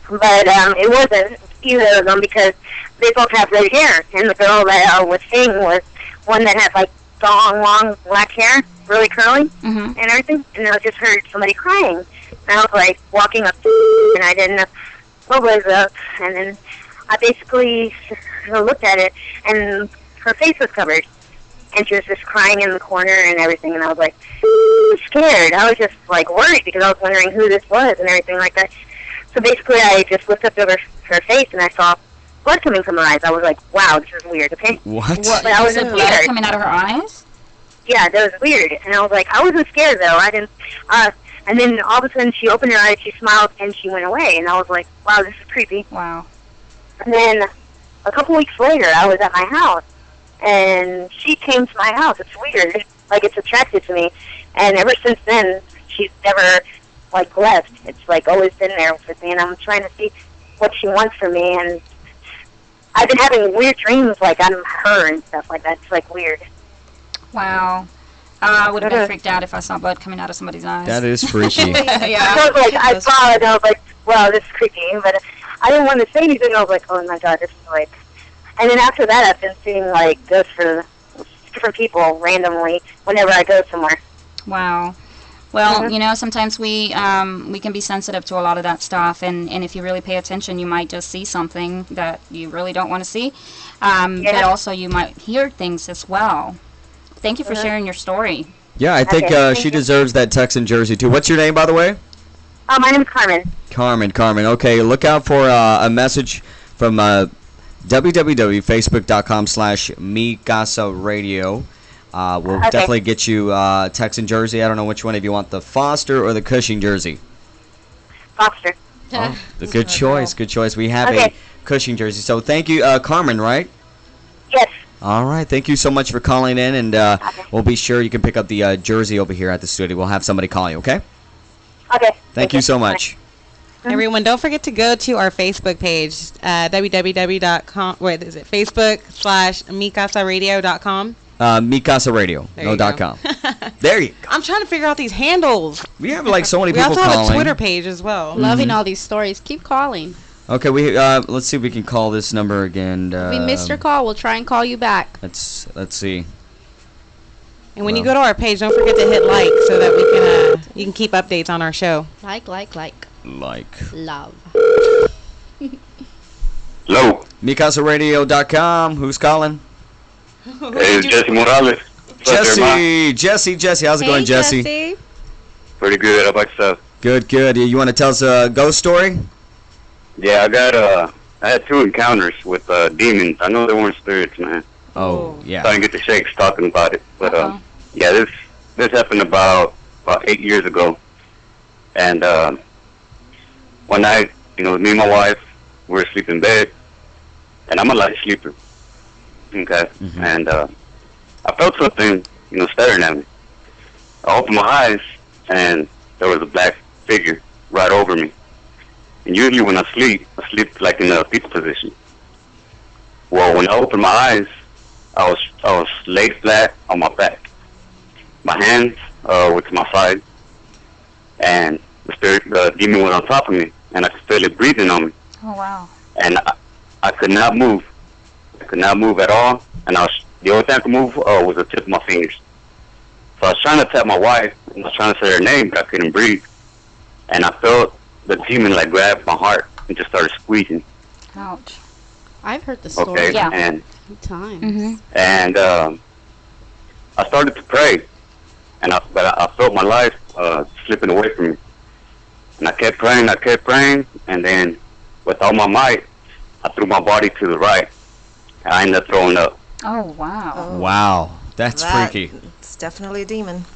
But it wasn't either of them because they both have red hair. And the girl that I was seeing was one that had long black hair, really curly, and everything. And I just heard somebody crying. And I was walking up and I didn't know what was up. And then I basically looked at it, and her face was covered. And she was just crying in the corner and everything. And I was scared. I was just worried because I was wondering who this was and everything like that. So basically I just looked up over her face and I saw blood coming from her eyes. I was wow, this is weird, okay? What? But I was blood coming out of her eyes? Yeah, that was weird. And I was like, I wasn't scared though. I didn't. And then all of a sudden, she opened her eyes, she smiled, and she went away. And I was like, wow, this is creepy. Wow. And then a couple weeks later, I was at my house, and she came to my house. It's weird. Like, it's attracted to me. And ever since then, she's never, like, left. It's, like, always been there with me, and I'm trying to see what she wants from me. And I've been having weird dreams, like, I'm her and stuff like that. It's, like, weird. Wow. I would have been freaked out if I saw blood coming out of somebody's eyes. That is freaky. Yeah. I was like, I saw it, and I was like, wow, this is creepy. But I didn't want to say anything. I was like, oh, my God, this is, like... And then after that, I've been seeing, like, ghosts for different people randomly whenever I go somewhere. Wow. Well, you know, sometimes we can be sensitive to a lot of that stuff, and if you really pay attention, you might just see something that you really don't want to see. But also you might hear things as well. Thank you for sharing your story. Yeah, I think she deserves that Texan jersey, too. What's your name, by the way? My name is Carmen. Carmen. Okay, look out for a message from www.facebook.com/MeCasaRadio. We'll definitely get you Texan jersey. I don't know which one, if you want the Foster or the Cushing jersey. Foster. Oh, good choice. We have a Cushing jersey. So thank you, Carmen, right? Yes. All right. Thank you so much for calling in, and we'll be sure you can pick up the jersey over here at the studio. We'll have somebody call you, okay? Okay. Thank you so much. Everyone, don't forget to go to our Facebook page, www.com. Wait, is it Facebook/MeCasaRadio.com? MeCasaRadio, .com. There you go. I'm trying to figure out these handles. We have like so many people calling. We calling. also have a Twitter page as well. Loving all these stories. Keep calling. Okay, let's see if we can call this number again. If we missed your call, we'll try and call you back. Let's see. And when you go to our page, don't forget to hit like so that we can you can keep updates on our show. Like. Love. Hello. MeCasaRadio.com. Who's calling? Hey, it's Jesse Morales. Jesse. How's it going, Jesse? Pretty good. How about yourself? Good. You want to tell us a ghost story? Yeah, I had 2 encounters with demons. I know they weren't spirits, man. Oh, yeah. So I didn't get the shakes talking about it. But, yeah, this happened about 8 years ago. And one night, me and my wife, we were asleep in bed. And I'm a light sleeper. Okay? And I felt something, staring at me. I opened my eyes, and there was a black figure right over me. And usually when I sleep like in a fetal position. Well, when I opened my eyes, I was laid flat on my back. My hands were to my side, and the demon was on top of me, and I could feel it breathing on me. Oh, wow. And I could not move. I could not move at all, and the only thing I could move was the tip of my fingers. So I was trying to tap my wife, and I was trying to say her name, but I couldn't breathe. And I felt the demon grab my heart and just started squeezing. Ouch. I've heard the story. Okay, Yeah. and times. And I started to pray, but I felt my life slipping away from me. And I kept praying, and then with all my might, I threw my body to the right, and I ended up throwing up. Oh, wow. Wow, that's freaky. It's definitely a demon.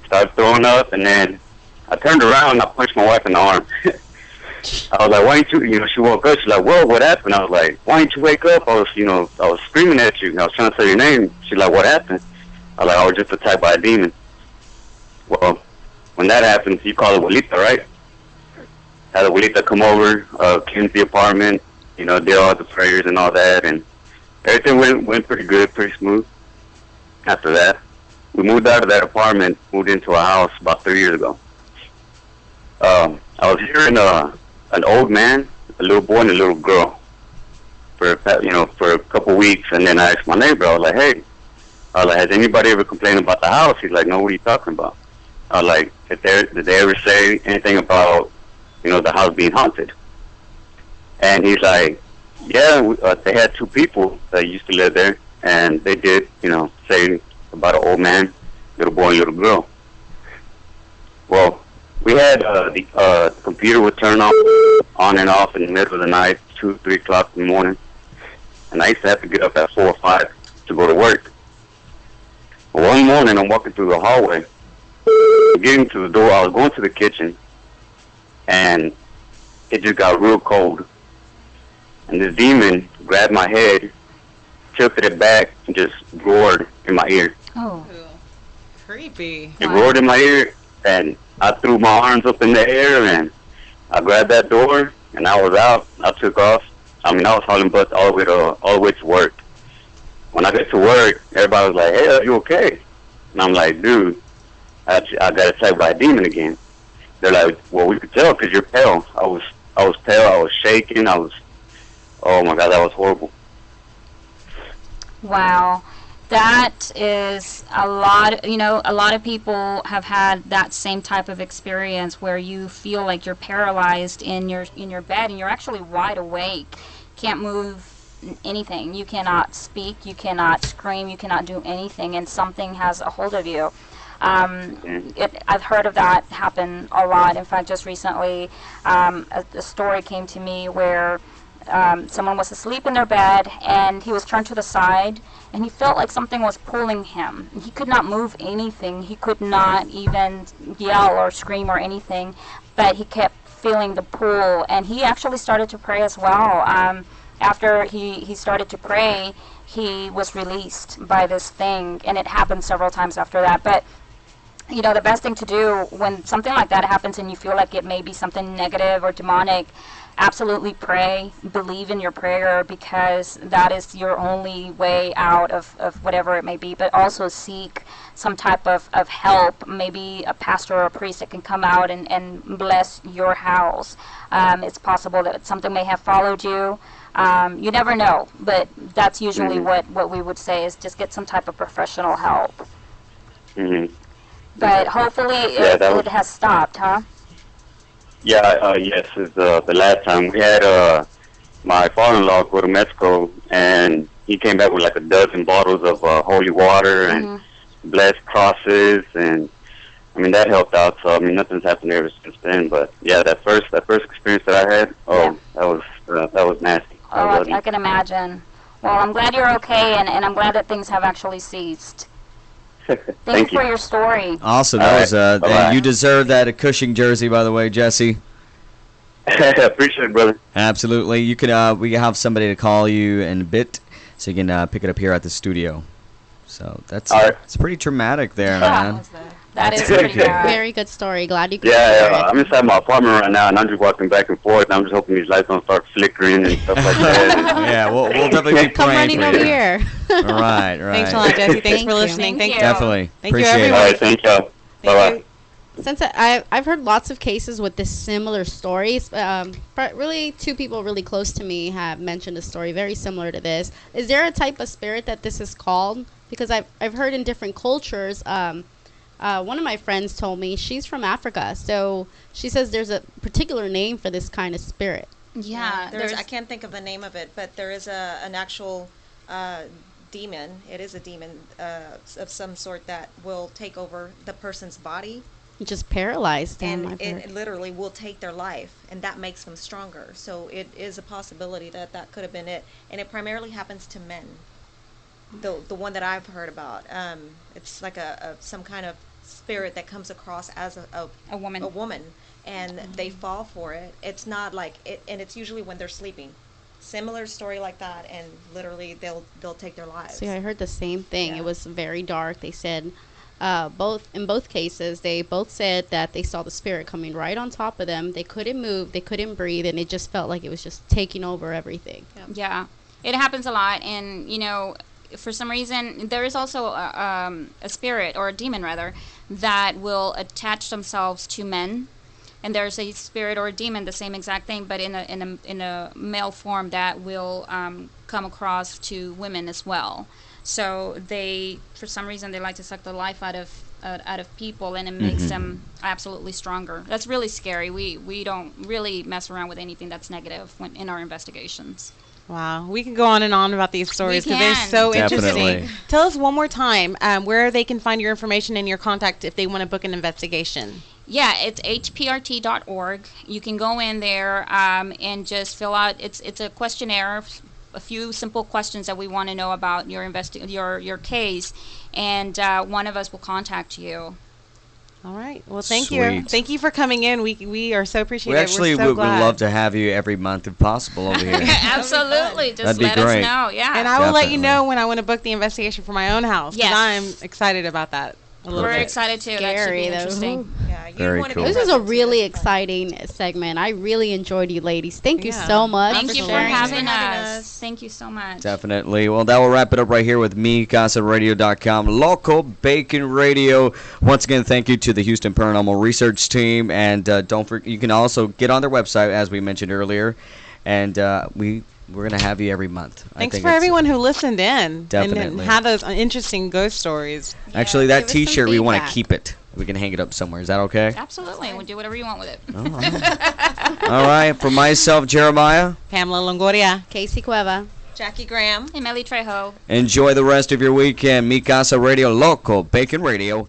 Started throwing up, and then I turned around and I punched my wife in the arm. I was like, why didn't you, she woke up, she's like, whoa, what happened? I was like, why didn't you wake up? I was screaming at you, and I was trying to say your name. She's like, what happened? I was like, I was just attacked by a demon. Well, when that happens, you call it Abuelita, right? Had Abuelita come over, cleaned the apartment, did all the prayers and all that, and everything went pretty good, pretty smooth. After that, we moved out of that apartment, moved into a house about 3 years ago. I was hearing an old man, a little boy, and a little girl for a couple weeks, and then I asked my neighbor. I was like, "Hey, has anybody ever complained about the house?" He's like, "No, what are you talking about?" I was like, "Did they ever say anything about the house being haunted?" And he's like, "Yeah, they had 2 people that used to live there, and they did say about an old man, little boy, and little girl." Well, we had the computer would turn on and off in the middle of the night, 2, 3 o'clock in the morning. And I used to have to get up at 4 or 5 to go to work. One morning, I'm walking through the hallway. Getting to the door, I was going to the kitchen, and it just got real cold. And this demon grabbed my head, tilted it back, and just roared in my ear. Oh. Creepy. It roared in my ear, and I threw my arms up in the air, and I grabbed that door, and I was out. I took off. I mean, I was hauling butts all the way to work. When I got to work, everybody was like, "Hey, are you okay?" And I'm like, "Dude, I got attacked by a demon again." They're like, "Well, we could tell because you're pale." I was pale. I was shaking. Oh my God, that was horrible. Wow. That is a lot, a lot of people have had that same type of experience where you feel like you're paralyzed in your bed and you're actually wide awake. Can't move anything. You cannot speak, you cannot scream, you cannot do anything, and something has a hold of you. I've heard of that happen a lot. In fact, just recently, a story came to me where someone was asleep in their bed and he was turned to the side and he felt like something was pulling him. He could not move anything. He could not even yell or scream or anything, but he kept feeling the pull, and he actually started to pray as well. After he started to pray, he was released by this thing, and it happened several times after that. But the best thing to do when something like that happens and you feel like it may be something negative or demonic, absolutely pray, believe in your prayer, because that is your only way out of whatever it may be. But also seek some type of help, maybe a pastor or a priest that can come out and bless your house. It's possible that something may have followed you. You never know, but that's usually what we would say is just get some type of professional help. Mm-hmm. But hopefully it has stopped, huh? Yeah, yes. It's, the last time we had my father-in-law go to Mexico, and he came back with like a dozen bottles of holy water and blessed crosses, and I mean that helped out. So I mean nothing's happened ever since then. But yeah, that first experience that I had, that was nasty. Oh, I can imagine. Well, I'm glad you're okay, and I'm glad that things have actually ceased. Thank you for your story. Awesome. That was and you deserve that Cushing jersey, by the way, Jesse. Appreciate it, brother. Absolutely. You can we can have somebody to call you in a bit, so you can pick it up here at the studio. So that's it's pretty traumatic there, man. That is pretty bad. Very good story. Glad you could I'm inside my apartment right now, and I'm just walking back and forth. And I'm just hoping these lights don't start flickering and stuff like that. Yeah, we'll definitely be Come praying running for over you. here. Right. Thanks a lot, Jesse. Thanks for listening. Thank you. Definitely. Thank you, Appreciate it. everyone. All right, thank you. Bye-bye. Since I've heard lots of cases with this similar stories, but really two people really close to me have mentioned a story very similar to this. Is there a type of spirit that this is called? Because I've heard in different cultures. One of my friends told me she's from Africa, so she says there's a particular name for this kind of spirit. Yeah, I can't think of the name of it, but there is an actual demon. It is a demon of some sort that will take over the person's body. Just paralyzed them. And it literally will take their life, and that makes them stronger. So it is a possibility that could have been it. And it primarily happens to men. The one that I've heard about, it's like some kind of spirit that comes across as a woman, and they fall for it. It's not like it, and it's usually when they're sleeping. Similar story like that, and literally they'll take their lives. See, I heard the same thing. It was very dark. They said in both cases, they both said that they saw the spirit coming right on top of them. They couldn't move, they couldn't breathe, and it just felt like it was just taking over everything. Yeah, it happens a lot, and for some reason, there is also a spirit, or a demon rather, that will attach themselves to men. And there's a spirit or a demon, the same exact thing, but in a male form that will come across to women as well. So for some reason, they like to suck the life out of people, and it makes them absolutely stronger. That's really scary. We don't really mess around with anything that's negative in our investigations. Wow, we can go on and on about these stories because they're so interesting. Tell us one more time where they can find your information and your contact if they want to book an investigation. Yeah, it's hprt.org. You can go in there and just fill out. It's a questionnaire a few simple questions that we want to know about your case, and one of us will contact you. All right. Well, thank you. Sweet. Thank you for coming in. We are so appreciative. We actually We're so would glad. love to have you every month if possible over here. Absolutely. Just That'd be let us great. know. Yeah. And I will let you Definitely. know when I want to book the investigation for my own house. 'Cause Yes. I'm excited about that. A little We're bit. excited too. That should Scary, be though. interesting. Yeah, you Very want to cool. be This is a present, too. really exciting segment. I really enjoyed you ladies. Thank you Yeah. so much. Thank you for sharing. having having us. us. Thank you so much. Definitely. Well, that will wrap it up right here with me, CasaRadio.com, Local Bacon Radio. Once again, thank you to the Houston Paranormal Research Team, and don't forget, you can also get on their website, as we mentioned earlier, and we're going to have you every month. Thanks for everyone who listened in Definitely. and had those interesting ghost stories. Actually, give that us some T-shirt, we want to feedback. keep it. We can hang it up somewhere. Is that okay? Absolutely. We'll do whatever you want with it. All right. All right. For myself, Jeremiah, Pamela Longoria. Casey Cueva. Jackie Graham. Hey, Melly Trejo. enjoy the rest of your weekend. Mi Casa Radio, Local Bacon Radio.